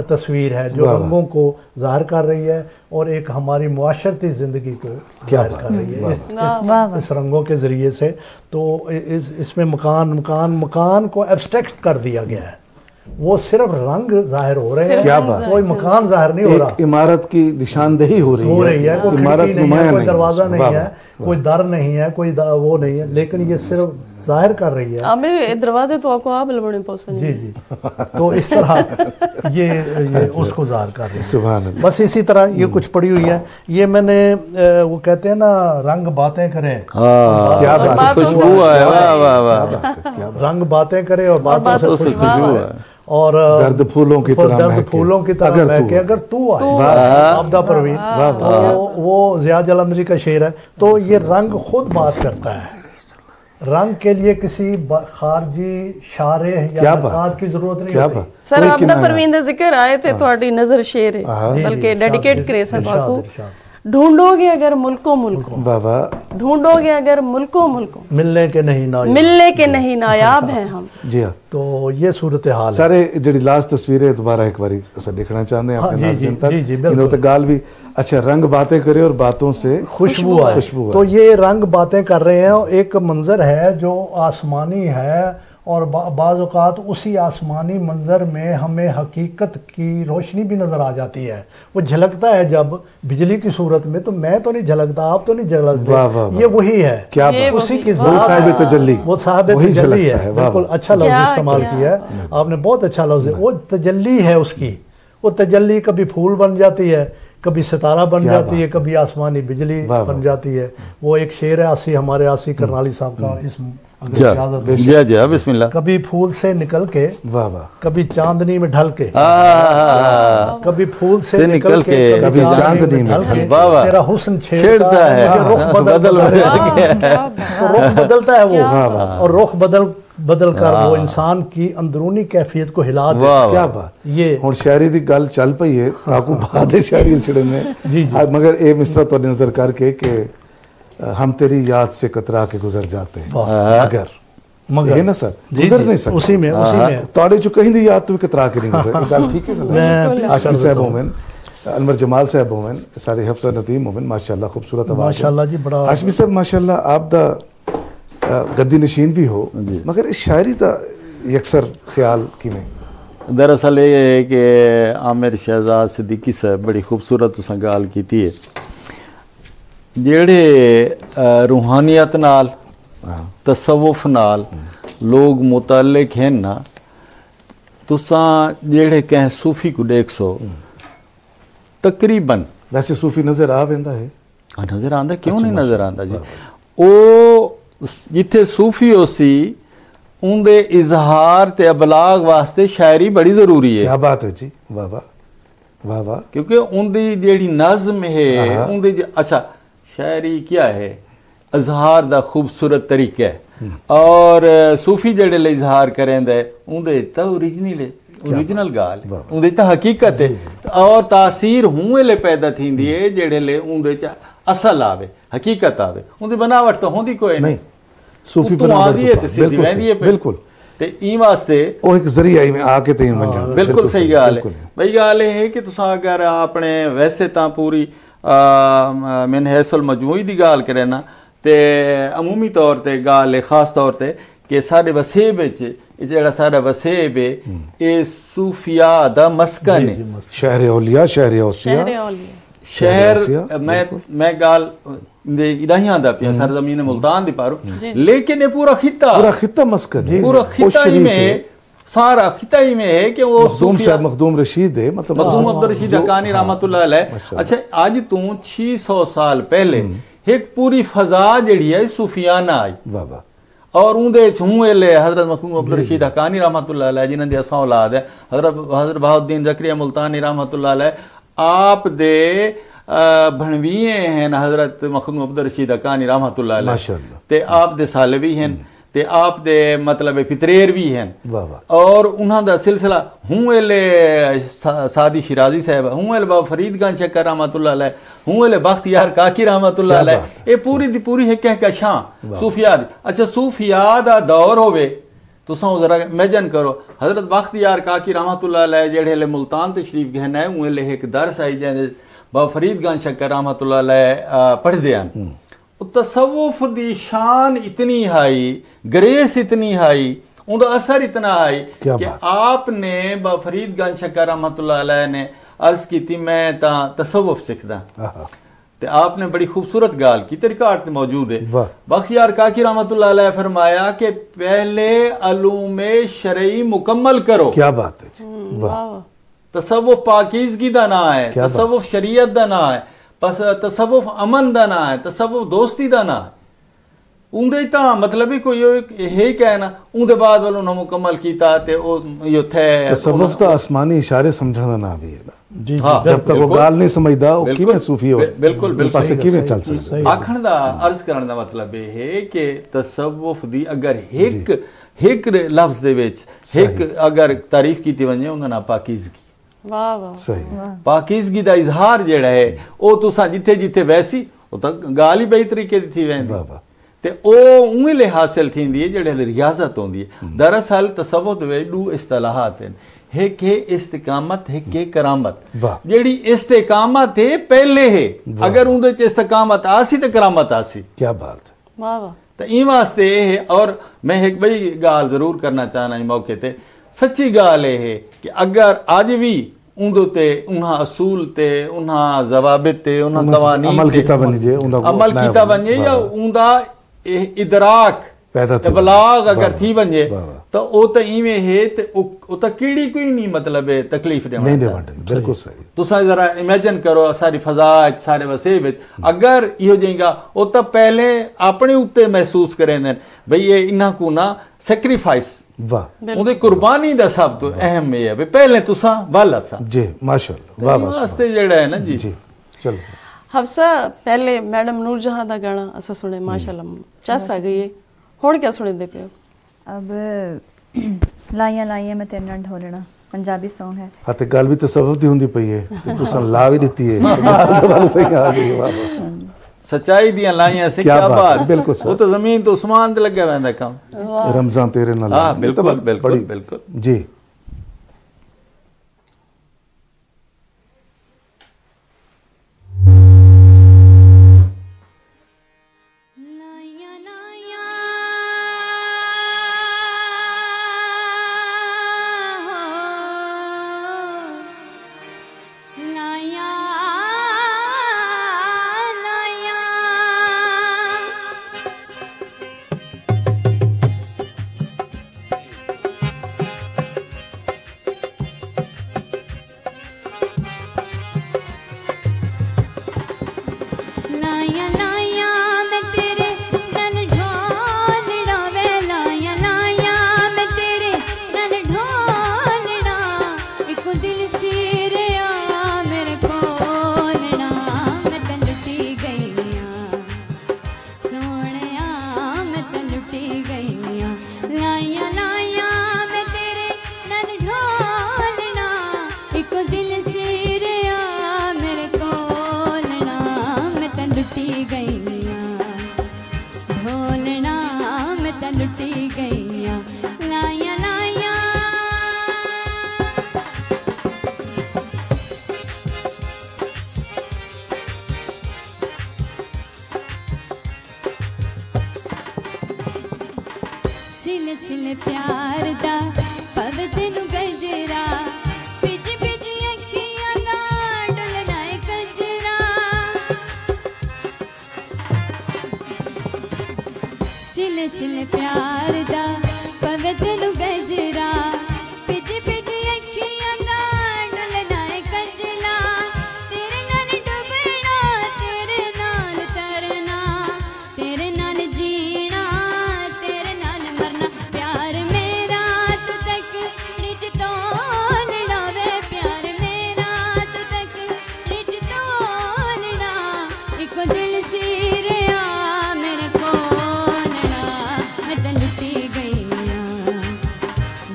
तस्वीर है जो रंगों को ज़ाहिर कर रही है और एक हमारी मुआशरती ज़िंदगी को ज़ाहिर कर रही है इस रंगों के ज़रिए से। तो इसमें मकान मकान मकान को एब्स्ट्रैक्ट कर दिया गया है, वो सिर्फ रंग जाहिर हो रहे हैं। क्या बात, कोई मकान जाहिर नहीं हो रहा, इमारत की निशानदेही हो रही है। कोई इमारत नहीं है, कोई दरवाजा नहीं है, कोई दर नहीं है, कोई वो नहीं है, लेकिन ये सिर्फ जाहिर कर रही है। आमिर दरवाजे तो आपको आप लबड़े पसंद। जी जी, तो इस तरह ये उसको जाहिर कर रही है। सुभान अल्लाह। बस इसी तरह ये कुछ पड़ी हुई है। ये मैंने वो कहते हैं ना रंग बातें करें, क्या बात, खुशबू है, वाह वाह वाह, रंग बातें करे और बातों से खुशबू है। और दर्द फूलों की तरह महके अगर तू आए, आबदा परवीन, तो वो ज़िया जलंधरी का शेर है। तो ये रंग खुद बात करता है, रंग के लिए किसी खारजी शारे या बात की जरूरत नहीं होती। सर आबदा परवीन का जिक्र आए थे, थोड़ी नजर शेर है बल्कि डेडिकेट करे सर बाकू। ढूंढोगे अगर मुल्को मुल्को, ढूंढोगे अगर मुल्को मुल्को, मिलने के नहीं नायाब हैं हम। जी हाँ, तो ये सूरत हाल है। सारे जी लास्ट तस्वीरें दोबारा एक बार देखना चाहते हैं अपने नाज़रीन तक। गाल भी अच्छा रंग बातें करे और बातों से खुशबू आए। तो ये रंग बातें कर रहे हैं और एक मंजर है जो आसमानी है और बाज़ औक़ात उसी आसमानी मंजर में हमें हकीकत की रोशनी भी नज़र आ जाती है। वो झलकता है जब बिजली की सूरत में, तो मैं तो नहीं झलकता, आप तो नहीं झलकते, ये वही है। क्या उसी की साहिब तजल्ली, वो साहिब तजल्ली है। बिल्कुल अच्छा लफ्ज़ इस्तेमाल किया है आपने, बहुत अच्छा लफ्ज़ है। वो तजल्ली है उसकी, वो तजल्ली कभी फूल बन जाती है, कभी सितारा बन जाती है, कभी आसमानी बिजली बन जाती है। वो एक शेर है आसी, हमारे आसी करनाली साहब का, इस बिस्मिल्लाह। कभी फूल से निकल के, कभी चांदनी में ढल के, कभी फूल से निकल के कभी चांदनी में ढल के, तेरा हुस्न छेड़ता है, रुख बदलता है वो, और रुख बदल कर वो इंसान की अंदरूनी कैफियत को हिला दे। क्या बात, ये हुण शायरी दी गल चल पई है, आपको बात है शायरी छड़न में। जी जी, मगर ए मिसरा तो नजर करके कि हम तेरी याद से कतरा के गुजर जाते हैं, मगर ना सर गुजर नहीं सकते उसी में तोड़े जो कहीं दी याद तू कतरा के नहीं गुजर। गल ठीक है ना? आशिफ साहब मोमिन, अनवर जमाल साहब मोमिन, सारे हफ्सा नदीम मोमिन, माशाल्लाह खूबसूरत आवाज माशाल्लाह जी, बड़ा आशिफ साहब माशाल्लाह आप दा गद्दी नशीन भी हो, मगर इस शायरी दा यकसर ख्याल किवें? दरअसल ये है कि आमिर शहजाद सिद्दीकी साहब बड़ी खूबसूरत उस गाल की थी। ਜਿਹੜੇ रूहानियत नाल तसव्वुफ नाल लोग मुतल्लिक हैं ना, तुसां जेड़े कह सूफी को देख सो तकरीबन वैसे सूफी नजर आ वेंदा है, नजर आंदा, क्यों नहीं नजर आंदा जी। ओ जिथे सूफी होसी उनदे इजहार ते अबलाग वास्ते शायरी बड़ी जरूरी है। क्या बात है जी, वाह वाह वाह वाह। क्योंकि उनदी जेड़ी नज़्म है उनदी अच्छा शायरी क्या है, इजहार दा खूबसूरत तरीका है, और सूफी जेड़े ले इजहार करेंदे उनदे ता ओरिजिनल गाल, उनदे ता हकीकत है, और तासीर हुए पैदा थींदी है जेड़े ले उनदे च असल आवे, हकीकत आवे, उनदी बनावट तो होंदी कोई नहीं, सूफी बनावट ते सीधी रहंदी है। बिल्कुल, ते ई वास्ते ओ एक जरिया में आके ते बन जांदा। बिल्कुल सही गाल है भाई। गाल है कि तुसां अगर अपने वैसे ता पूरी मैंने हैसल मजमूई दी गाल करे ना, ते अमूमी तौर ते गाल है खास तौर ते कि साडे वसेब विच जेड़ा सारा वसेब है ये सूफिया दा मस्कन है, शहर औलिया, शहर औसिया, शहर मैं गाल इलाहियां दा पिया सरजमीन मुल्तान दी पारो, लेकिन ये पूरा खिता मस्कन है, पूरा खिता ही में सारा खिता ही में है कि वो मखदूम रशीद है, मतलब मखदूम अब्दुल रशीद हक्कानी रहमतुल्लाह अलैह। अच्छा आज तू 600 साल पहले एक पूरी फजा जड़ी है सूफियाना आई, और उनदे छूले हजरत मखदूम अब्दुल रशीद हक्कानी रहमतुल्लाह अलैह जिन्हां दी असां औलाद है, हजरत बहाउद्दीन ज़करिया मुल्तानी रहमतुल्लाह अलैह आप दे भणवीए हैं हजरत मखदूम अब्दुल रशीद हक्कानी रहमतुल्लाह अलैह, ते आप दे सालवी हैं, ते आप दे मतलब पितरेर भी हैं, और उन्हां दा सिलसिला हूं एले सादी शिराजी साहब, हूं एले बाबा फरीद गंज शक्कर रहमतुल्लाह अलैह, हूं एले बख्तियार काकी रहमतुल्लाह अलैह, ये पूरी दी पूरी है कह शां सूफिया दी। अच्छा सूफिया दा दौर होवे तुसां जरा इमेजिन करो, हजरत बख्तियार काकी रहमतुल्लाह अलैह जेड़े ले मुल्तान तशरीफ गहना है, हूं एले एक दरस आई जेंदे बाबा फरीद गंज शक्कर रहमतुल्लाह अलैह पढ़दे हन। तसव्वुफ दी शान इतनी हाई, ग्रेस इतनी हाई, उनका असर इतना हाई कि आपने फरीद गंज शक्कर रहमतुल्लाह अलैह ने अर्ज की थी मैं तसव्वुफ सीखदा, ते आपने बड़ी खूबसूरत गाल की, रिकॉर्ड मौजूद है। बख्तियार काकी रहमतुल्लाह अलैह फरमाया कि पहले अलूम शरई मुकम्मल करो। क्या बात है, तसव्वुफ पाकीज़गी दा ना है, तसव्वुफ शरीयत दा ना है, तसव्वुफ अमन दा ना है, तसव्वुफ दोस्ती दा ना है, उनदे ता मतलब ही कोई है कहना उनदे बाद वालों ने मुकम्मल कीता ते ओ यो थे। तसव्वुफ ता आसमानी इशारे समझण दा ना भी है ना जी, जब तक वो गाल नहीं समझदा ओ किवें सूफी हो, बिल्कुल बिल्कुल पासे किवें चल सकदा। आखण दा अर्ज करन दा मतलब है कि तसव्वुफ दी अगर एक लफ्ज दे विच एक अगर तारीफ कीती वने उनदा ना पाकीज़गी, वाह वाह सही, पाकीज़गी दा इजहार जेड़ा है ओ तुसां जिथे जिथे वैसी ओ तां गाल ही बई तरीके दी थी वेंदी, ते ओ उहे ले हासिल थींदी है जेड़े रियाजत होंदी है। दरअसल तसव्वुफ दे दो इस्तिलाहात हैं, एक है इस्तिकामत, एक है करामत। जेड़ी इस्तिकामत है पहले है, अगर उनदे च इस्तिकामत आसी ते करामत आसी। क्या बात है, वाह वाह। तो ई वास्ते है, और मैं एक बड़ी गाल जरूर करना चाहना इस मौके ते, सच्ची गाल है कि अगर आज भी उनदे उन्हां असूल ते उन्हां ज़वाबित ते उन्हां कवानीन अमल कीता वञे या उनदा इदराक इबलाग अगर थी वञे तो ओ त इवें है ते ओ त कीड़ी कोई नहीं मतलब तकलीफ नहीं दे बिल्कुल सही। तुसा जरा इमेजिन करो सारी फजा सारे वसे विच अगर इहो जेगा ओ त पहले अपने उत्ते महसूस करेंदे भई ये इन्हां को ना सैक्रिफाइस वाह उनदी कुर्बानी दा सब तो अहम है भई पहले तुसा वाला सा जी माशाअल्लाह वाह वाह वास्ते जेड़ा है ना जी चलो हफ्सा पहले मैडम नूरजहां दा गाना असा सुने माशाअल्लाह चस आ गई है, हुण क्या सुनदे पे हो? अब लाइयां लाइयां मैं तेरे नाल ढोलना पंजाबी सॉन्ग है। हां ते गल भी तसव्वुफ दी हुंदी पई है, तुसा ला भी दित्ती है गल सही आ गई वाह सच्चाई दियां लाइयां से क्या बात, बिल्कुल वो तो जमीन तो उस्मान ते लगा वेंदा काम रमजान तेरे नाल। हां बिल्कुल बिल्कुल बिल्कुल जी। लुटी गईयां लाइयां लाइयां सिल सिल प्यार दा पवे तेनू गजरा बिज बिज अखियां दा डुलदा है गजरा सिल सिल प्यार दा पवे तेनू गजरा बिज बिज अखियां दा डुलदा है गजरा तेरे नाल डुबना तेरे नाल तरना तेरे नाल जीना तेरे नाल मरना प्यार मेरा तू तक रिच तोलना वे प्यार मेरा तू तक रिच तोलना एक दिल सीरिया मेरे कोलना मैं तो लुटी गईयां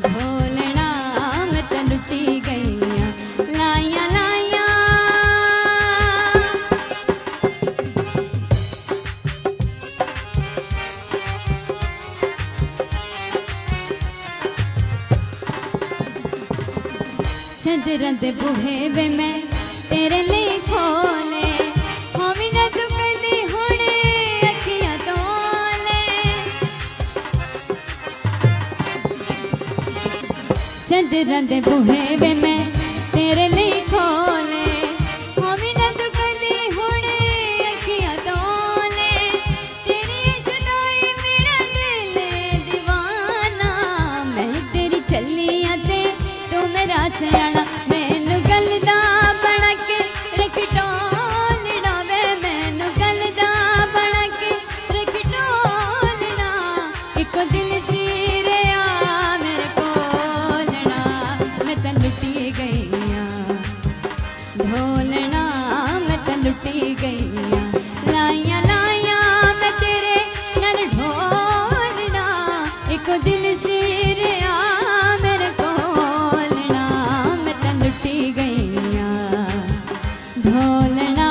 ढोलना मैं तो लुटी गईयां लाइयां लाइयां सदरां दे बूहे वे मैं तेरे लिए खोले होवी ना तू कदी हुणे अखियां तोले सदरां दे बूहे वे मैं तेरे लिए खोले होवी ना तू कदी हुणे अखियां तोले तेरी शुदाई मेरा दिल दीवाना मैं तेरी चलियां ते तू मेरा सयाना मैनू गलदा बना के रख टोलना वे मैनू गलदा बना के रख टोलना इको दिल सीरिया मेरे कोलना मैं तो लुटी गईयां ढोलना मैं तो लुटी गईयां लाइयां लाइयां मैं तेरे नाल ढोलना इको दिल सीरिया मेरे कोलना मैं तो लुटी गईयां ढोलना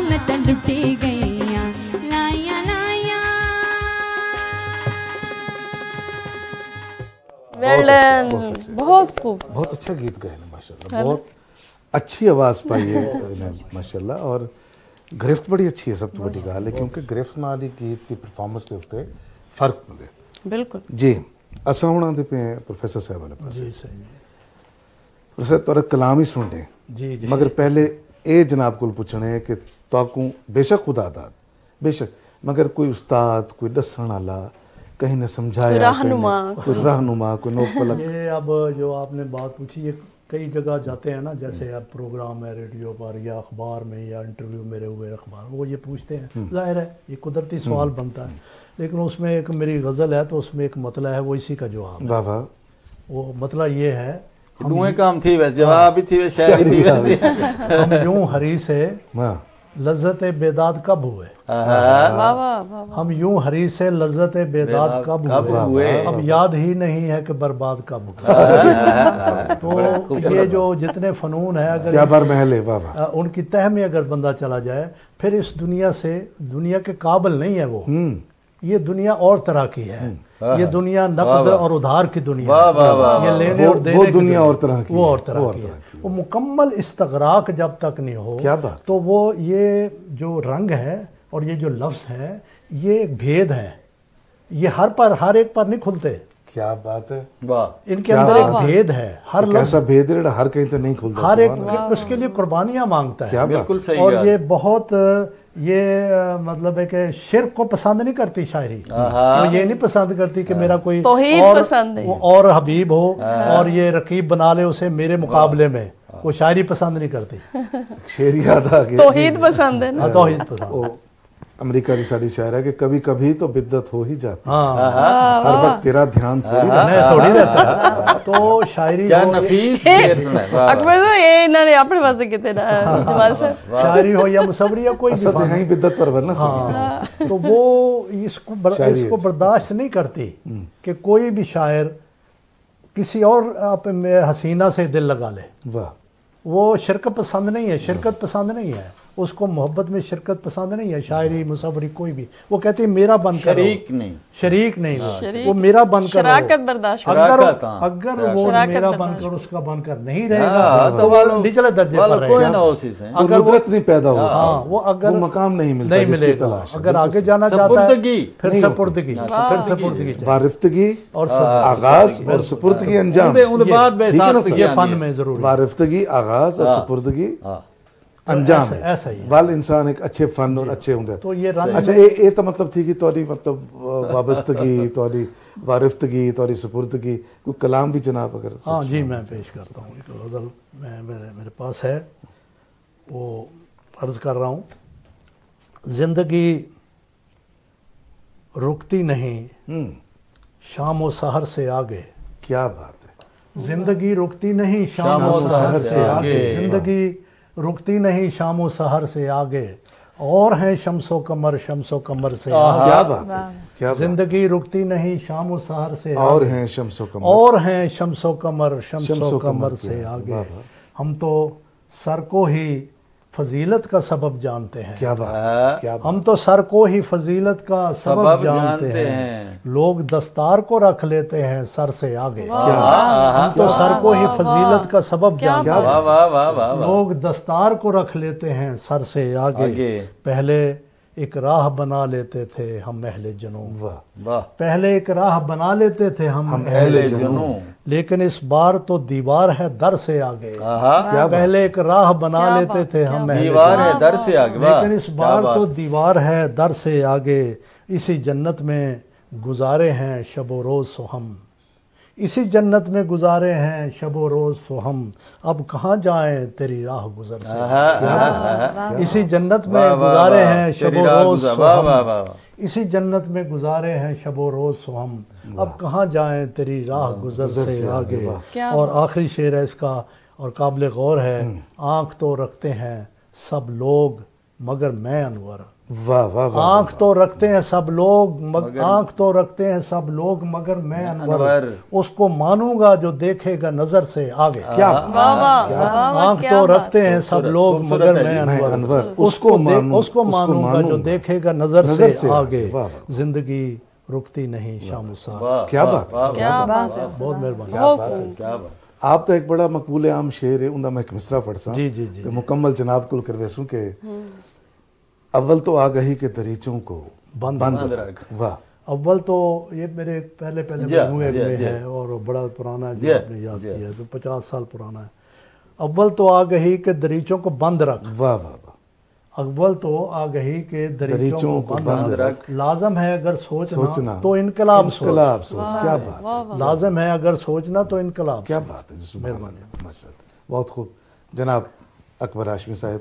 मैं तो लुटी गईयां लाइयां लाइयां वेल बहुत खूब बहुत अच्छा गीत गाए ने माशाल्लाह, बहुत अच्छी आवाज़ पाई है इन्हें माशाल्लाह। और गिरफ्त बड़ी अच्छी है, सब तो बड़ी गल है, क्योंकि गिरफ्त नाल ही गीत की परफॉर्मेंस के उत्ते फर्क मिले। बिल्कुल जी असां हुण आंदे पे प्रोफेसर साहब वाले पास। जी सही है। प्रोफेसर तुहाडा कलाम ही सुनने जी जी मगर पहले ये जनाब को पूछने है कि ताकू बेशक खुदा दाद बेशक, मगर कोई उस्ताद कोई दसन वाला कहीं ने समझाया, कोई रहनुमा कोई नोक। ये अब जो आपने बात पूछी, ये कई जगह जाते हैं ना, जैसे अब प्रोग्राम है रेडियो पर या अखबार में या इंटरव्यू मेरे हुए अखबार, वो ये पूछते हैं, जाहिर है ये कुदरती सवाल बनता है, लेकिन उसमें एक मेरी गज़ल है तो उसमें एक मतला है, वो इसी का जवाब है। वाह वाह। वो मतला ये है, दुए काम थी वैसे, जवाब भी थी वैसे, शायरी थी वैसे। हम यूं हरी से लज्जत बेदाद कब हुए, हम यूं हरी से लज्जत बेदाद कब हुए, अब याद ही नहीं है कि बर्बाद कब हुए। तो ये जो जितने फनून है, अगर क्या बार महल है, वाह उनकी तह में अगर बंदा चला जाए, फिर इस दुनिया से दुनिया के काबिल नहीं है वो। ये दुनिया और तरह की है, ये दुनिया नकद और उधार की दुनिया है, ये लेने और देने की दुनिया और तरह की, वो और तरह की है। वो मुकम्मल इस्तगराक जब तक नहीं हो, क्या बात, तो वो ये जो रंग है और ये जो लफ्ज़ है, ये एक भेद है, ये हर एक पर नहीं खुलते। क्या बात है, वाह। इनके अंदर एक भेद है, हर लफ्ज़ ऐसा भेद है हर कहीं तो नहीं खुलता, हर एक उसके लिए कुर्बानियां मांगता है। बिल्कुल सही। और ये बहुत ये मतलब है कि शिर्क को पसंद नहीं करती शायरी, वो ये नहीं पसंद करती कि मेरा कोई और हबीब हो और ये रकीब बना ले उसे मेरे मुकाबले में, वो शायरी पसंद नहीं करती। शेर याद आ गया, तौहीद पसंद है ना, तौहीद पसंद। अमेरिका की सारी शायर है कि कभी कभी तो बिद्दत हो ही जाती है, हर वक्त तेरा ध्यान थोड़ी रहता है। तो शायरी क्या नफीस शेर सुना है, अकबर साहब ये इन्होंने अपने पास से कितने जमाल साहब, शायरी हो या मुसवरी या कोई भी यही बिद्दत पर वरना तो वो इसको बर्दाश्त नहीं करती कि कोई भी शायर किसी और हसीना से दिल लगा ले। वाह। वो शिरकत पसंद नहीं है, शिरकत पसंद नहीं है, उसको मोहब्बत में शिरकत पसंद नहीं है, शायरी मुसाफरी कोई भी, वो कहती है मेरा बनकर शरीक नहीं वो मेरा बनकर, शराकत बर्दाश्त, अगर वो मेरा बनकर उसका बनकर नहीं रहेगा तो वो निचले दर्जे पर रहेगा, अगर वो नहीं पैदा होगा, हाँ वो अगर मकाम नहीं मिलेगा, अगर आगे जाना चाहता है फिर सपुर्दगी वारिफ्तगी और आगाज और सपुर्दगी अंजाम, ये फन में जरूर वारिफ्तगी आगाज और सपुर्दगी अंजाम ऐसा ही वाल इंसान एक अच्छे फन और अच्छे होंगे। तो ये अच्छा ये तो मतलब थी कि तोरी मतलब वाबस्तगी, तोरी वारिफ्तगी, तोरी सपुर्दगी, कोई कलाम भी जनाब अगर। हाँ जी मैं पेश करता हूँ, एक गज़ल मेरे पास है, वो अर्ज कर रहा हूँ। जिंदगी रुकती नहीं शाम व सहर से आगे, क्या बात है, जिंदगी रुकती नहीं शाम व सहर से आगे, जिंदगी रुकती नहीं शाम व सहर से आगे, और हैं शम्सो कमर से आगे, क्या बात है, क्या जिंदगी रुकती नहीं शाम व सहर से आगे, और हैं शम्सो कमर से आगे, हम तो सर को ही फजीलत का सबब जानते हैं, क्या बात, क्या हम तो सर को ही फजीलत का सबब जानते हैं, लोग दस्तार को रख लेते हैं सर से आगे, हम तो सर को ही फजीलत का सबब जानते हैं, लोग दस्तार को रख लेते हैं सर से आगे, पहले एक राह बना लेते थे हम अहले जुनून, पहले एक राह बना लेते थे हम अहले जुनून, लेकिन इस बार तो दीवार है दर से आगे, क्या पहले एक राह बना लेते थे हम दीवार है दर से आगे, लेकिन इस बार तो दीवार है दर से आगे, इसी जन्नत में गुजारे हैं शबो रोज सो हम, इसी जन्नत में गुजारे हैं शबो रोज सो हम, अब कहाँ जाएं तेरी राह गुजर से, इसी जन्नत में गुजारे हैं शबो रोज सो हम, इसी जन्नत में गुजारे हैं शबो रोज सो हम, अब कहाँ जाएं तेरी राह गुजर से आगे। और आखिरी शेर है इसका और काबिल गौर है, आंख तो रखते हैं सब लोग मगर मैं अनवर, वाह वाह, आंख तो रखते हैं सब लोग आंख तो रखते हैं सब लोग मगर मैं अनवर, उसको मानूंगा जो देखेगा नजर से आगे, क्या आंख तो रखते हैं सब लोग मगर मैं अनवर, उसको मानूंगा जो देखेगा नजर से आगे, जिंदगी रुकती नहीं शाम, क्या बात, बहुत मेहरबानी। आप तो एक बड़ा मकबूल आम शेर है, उनका मैं एक मिसरा पढ़सा जी जी जी, तो मुकम्मल जनाब को करवेसूं के अव्वल तो आ गई के दरीचों को बंद रख, वाह, अव्वल तो ये मेरे पहले हुए हैं और बड़ा पुराना है, जो आपने याद किया तो 50 साल पुराना है। अव्वल तो आ गई के दरीचों को बंद रख, वाह वाह वाह, अव्वल तो आ गई के दरीचों को बंद रख, लाजम है अगर सोचना तो इनकलाब सोच, क्या बात, लाजम है अगर सोचना तो इनकलाब, क्या बात है, मेहरबानी, माशाअल्लाह, बहुत खूब। जनाब अकबर हाशमी साहब,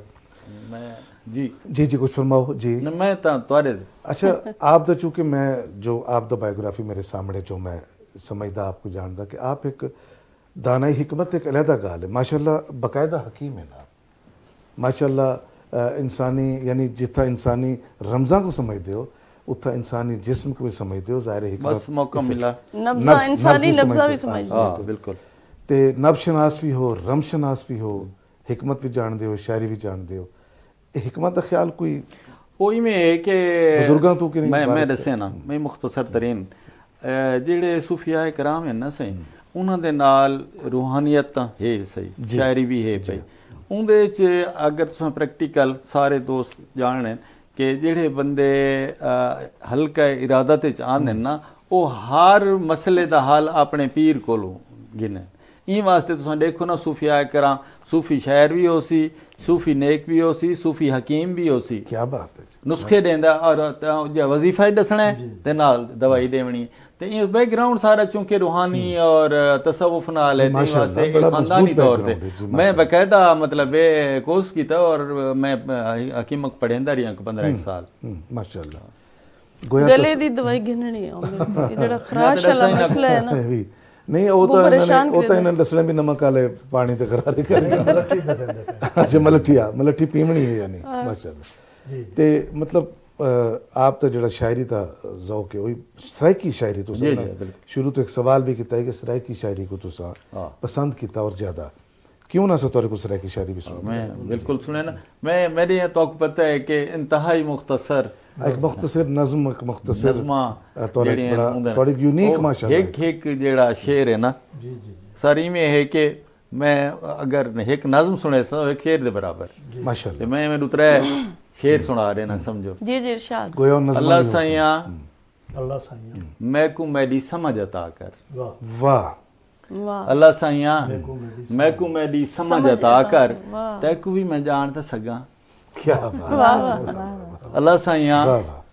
मैं जी जी जी कुछ फरमाओ जी। मैं तुम्हारे अच्छा आप तो चूंकि मैं जो आप द बायोग्राफी मेरे सामने जो मैं समझदा आपको जानदा कि आप एक दानाई हिकमत एक अलहदा गाल है, माशाल्लाह बकायदा हकीम है ना, माशाल्लाह इंसानी यानी जितना इंसानी रमज़ा को समझते हो उतना इंसानी जिस्म को भी समझते हो, ज़ाहिर है बस मौका मिला नब्ज़ा इंसानी नब्ज़ा भी समझते हो, बिल्कुल, ते नब्शनास भी हो रमशनास भी हो, हिकमत भी जानते हो, शायरी भी जानते हो, हिकमत का ख्याल कोई कोई में है कि बुजुर्गों तो मैं दस्या ना, मैं मुख्तसर तरीन ਜਿਹੜੇ सूफिया कराम है ना सही, उन्हां दे नाल रूहानियत है सही, शायरी भी है पई, उहदे च अगर तुसां प्रैक्टिकल सारे दोस्त जानने कि जेड़े बंदे हल्का इरादा ते आंदे ना, वो हर मसले दा हल अपने पीर कोलों गिने, ई वास्ते तुसां देखो ना सूफिया कराम, सूफी शायर भी हो सी, सूफी नेक भी हो सी, सूफी हकीम भी हो सी, क्या बात है, नुस्खे देंदा और वजीफा ही दसना है ते नाल दवाई देवनी, ते ये बैकग्राउंड सारा चूंकि रूहानी और तसव्वुफ नाल है, ते वास्ते खानदानी तौर पे मैं बकायदा मतलब कोर्स कीता और मैं हकीमक पढ़ेंदा रहा 15 साल, माशाअल्लाह। गले दी दवाई गिननी है ये जेड़ा खराश वाला मसला है ना, नहीं वो तो इन्होंने दसना भी नमक वाले पानी ते करारी करनी, अच्छा मलठी पीवनी है यानी, माशाअल्लाह। ते मतलब आप तो जड़ा शायरी था ज़ौक है वही सराइकी शायरी तो शुरू तो एक सवाल भी किया है कि सराइकी शायरी को तुसा पसंद किया और ज़्यादा क्यों ना सतौर कुसरा की शायरी भी सुनो? मैं बिल्कुल सुने ना, मैं मेरे यहाँ तो पता है कि इंतहाई मुख्तसर एक मुख्तसर नज़्म, एक मुख्तसर नज़्मा थोड़ी यूनिक माशाल्लाह एक जेड़ा शेर है ना सारी में है कि मैं अगर एक नज़्म सुने तो एक शेर दे बराबर माशाल्लाह। मैं मैंने उतरा शेर सुना रहे ना समझो। जी जी इरशाद। अल्लाह साइया अल्लाह साइया मैं को मेरी समझ अता कर। वाह अल्लाह साइया मैं को मेरी समझ अता कर तैकू भी मैं जान ता सगा। क्या बात। अल्लाह साइया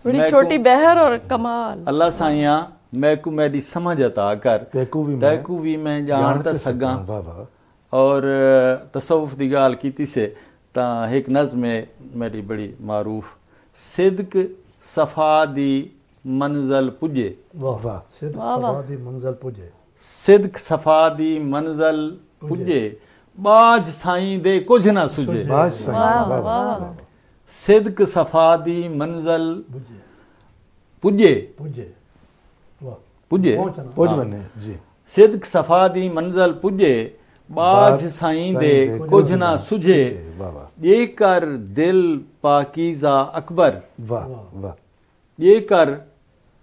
बड़ी छोटी बहर और कमाल। अल्लाह साइया मैं को मेरी समझ अता कर तैकू भी मैं जान ता सगा। और तसव्वुफ दी गाल कीती से ता एक नज़्म है मेरी बड़ी मारूफ, सिद्क सफा दी मंज़ल पुजे। वाह वाह, सिद्क सफा दी मंज़ल पुजे, सिद्क सफा दी मंज़ल पुजे बाज साईं दे कुछ ना सुझे। बाज साईं सिद्क सफा दी मंज़ल पुजे पुजे वाह पुजे पहुंच बने जी। सिद्क सफा दी मंज़ल पुजे बाज साईं दे कुछ ना सुझे। ये कर दिल पाकीज़ा अकबर। वाह वाह। ये कर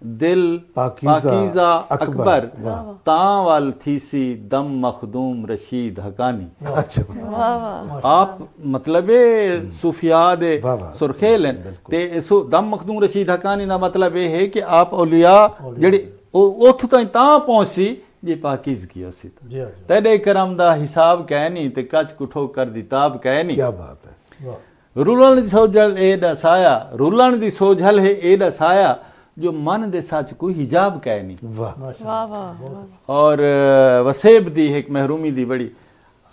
दिल पाकीज़ा अकबर तां वाल थीसी दम मखदूम रशीद हकानी। अच्छा आप मतलब सूफिया दे सुरखेल हैं ते दम मखदूम रशीद हकानी दा मतलब ये है कि आप औलिया जेड़ी उथ तां पहुंची ये पाकीज़गी होसी तेरे करम दा हिसाब कह नहीं ते कच कुठो कर दी ताब कह नहीं। क्या बात है। रुलन दी सोझल ए दसाया, रुलन दी सोझल है ए दसाया जो मन दे सच कोई हिजाब कह नहीं। वाह। और वसेब दी एक महरूमी दी बड़ी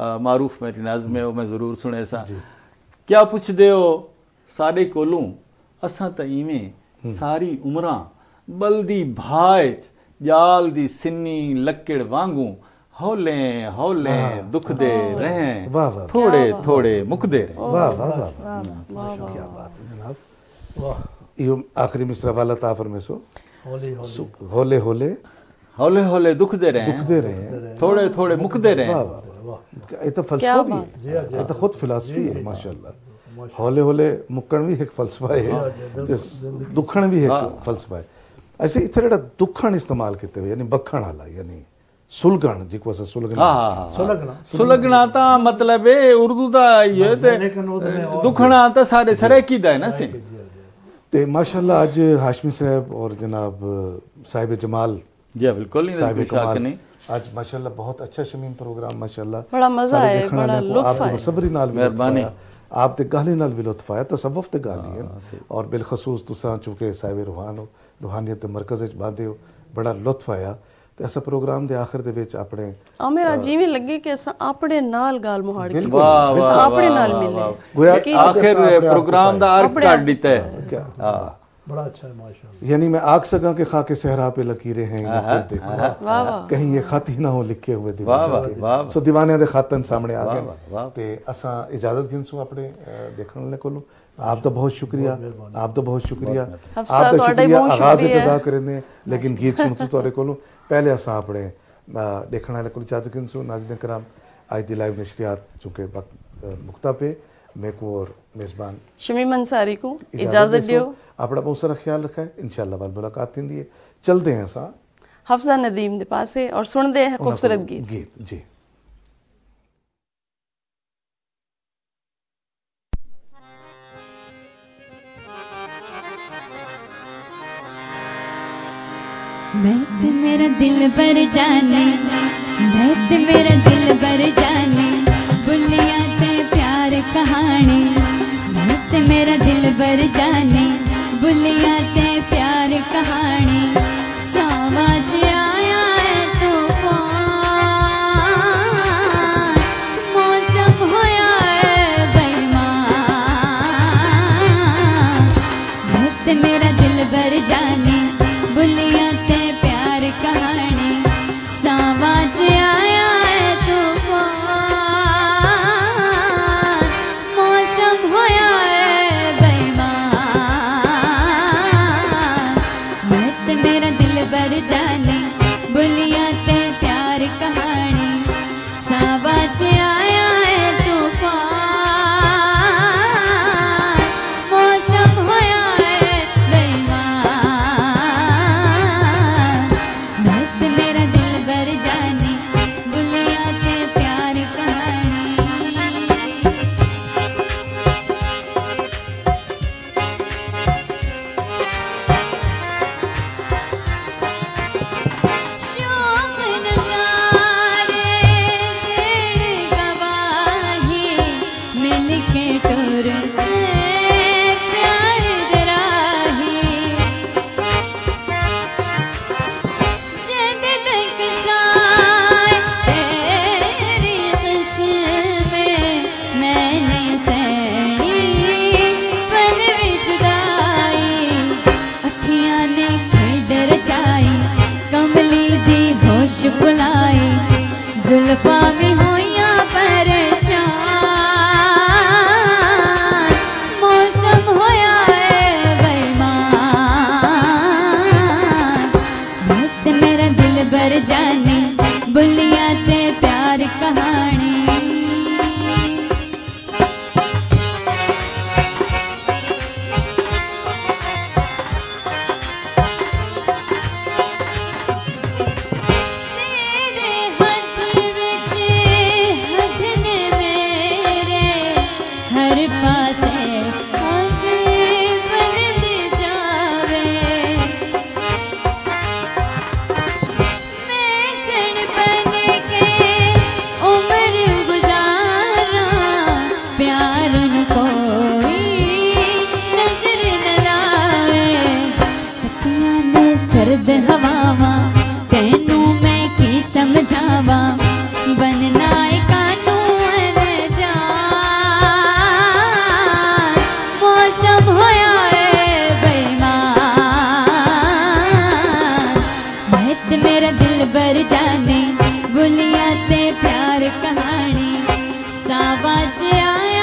मारूफ मेरी नज़्म है, वो मैं जरूर सुने सा। क्या पुछदे हो सारे कोलों असां त इवें सारी उमरां बलदी भाइच जाल दी सिन्नी लक्कड़ वांगू हौले हौले दुख दे रहें थोड़े थोड़े मुकदे रहे। वाह वाह वाह, क्या बात है जनाब। वाह। ये आखिरी मिसरा वाला ताफर में सो होले होले हौले हौले दुख दे रहे हैं थोड़े थोड़े मुकदे रहे। ये तो फलसफा भी है, ये तो खुद फिलॉसफी है माशाल्लाह। हौले हौले मुक्कण भी एक फलसफा है, दुखण भी एक फलसफा है। ऐसे इथे जेड़ा दुखण इस्तेमाल किते हुए यानी बखण वाला यानी सुलगण जिको अस सुलगना सुलगना ता मतलब है उर्दू दा ये ते दुखना ता सारे सरेकी दा है ना सी। ते माशाल्लाह आज हाशमी साहब और जनाब साहिब जमाल जी बिल्कुल नहीं आज माशाल्लाह बहुत अच्छा शमीम प्रोग्राम माशाल्लाह बड़ा मजा है, बड़ा लुत्फ है। मुसव्वरी नाल मेहरबानी आप ते गाली नाल भी लुत्फ आया, तसव्वुफ ते गाली है और बिलखसूस तुसा चूंकि साहिब रूहान हो रूहानियत दे मरकज़ विच बांधे हो बड़ा लुत्फ आया। ते ऐसा प्रोग्राम दे आखिर दे विच अपने मेरा जीवी लगे कि अस अपने नाल गाल मुहाड़ के वाह अपने नाल मिले आखिर प्रोग्राम दा अर्थ काट दिता है। क्या बड़ा अच्छा है माशाल्लाह। यानी मैं आग सका के खाके सहरा पे लकीरें हैं कहीं ये खत ही ना हो लिखे हुए दीवाने। सो दीवाने दे खातन सामने आ गए ते असा इजाजत गिनसू अपने देखने वाले कोलों। आप तो बहुत शुक्रिया, आप तो बहुत शुक्रिया, आप तो शुक्रिया आगाज अदा करने लेकिन गीत सुनतू तोरे कोलों पहले असा अपने देखने वाले कोलों इजाजत गिनसू। नाज़रीन कराम आज दी लाइव नशरियात चूंकि वक्त मुक्ता पे मेरे को और मेज़बान शमीम अंसारी को इजाजत दियो। अपना बहुत सारा ख्याल रखा है, इंशाल्लाह बाल मुलाकात थी है। चलते हैं सा हफ्जा नदीम दे पास है और सुनते हैं खूबसूरत गीत जी। मैं ते मेरा दिल भर जाने, मैं ते मेरा दिल भर जाने, बुलिया ते प्यार कहानी। मैं ते मेरा दिल भर जाने, बुलिया ते प्यार कहानी। सावज आया है तूफान, मौसम होया है बेईमान। मैं ते मेरा दिल भर जाने, बुलिया ते प्यार कहानी। सावज आया है तूफान, मौसम होया है बेईमान। मैं ते मेरा जावा बनना कानून जान मौसम होया है बेईमान मैं ते मेरा दिल भर जाने बुलिया ते प्यार कहानी सावा च आए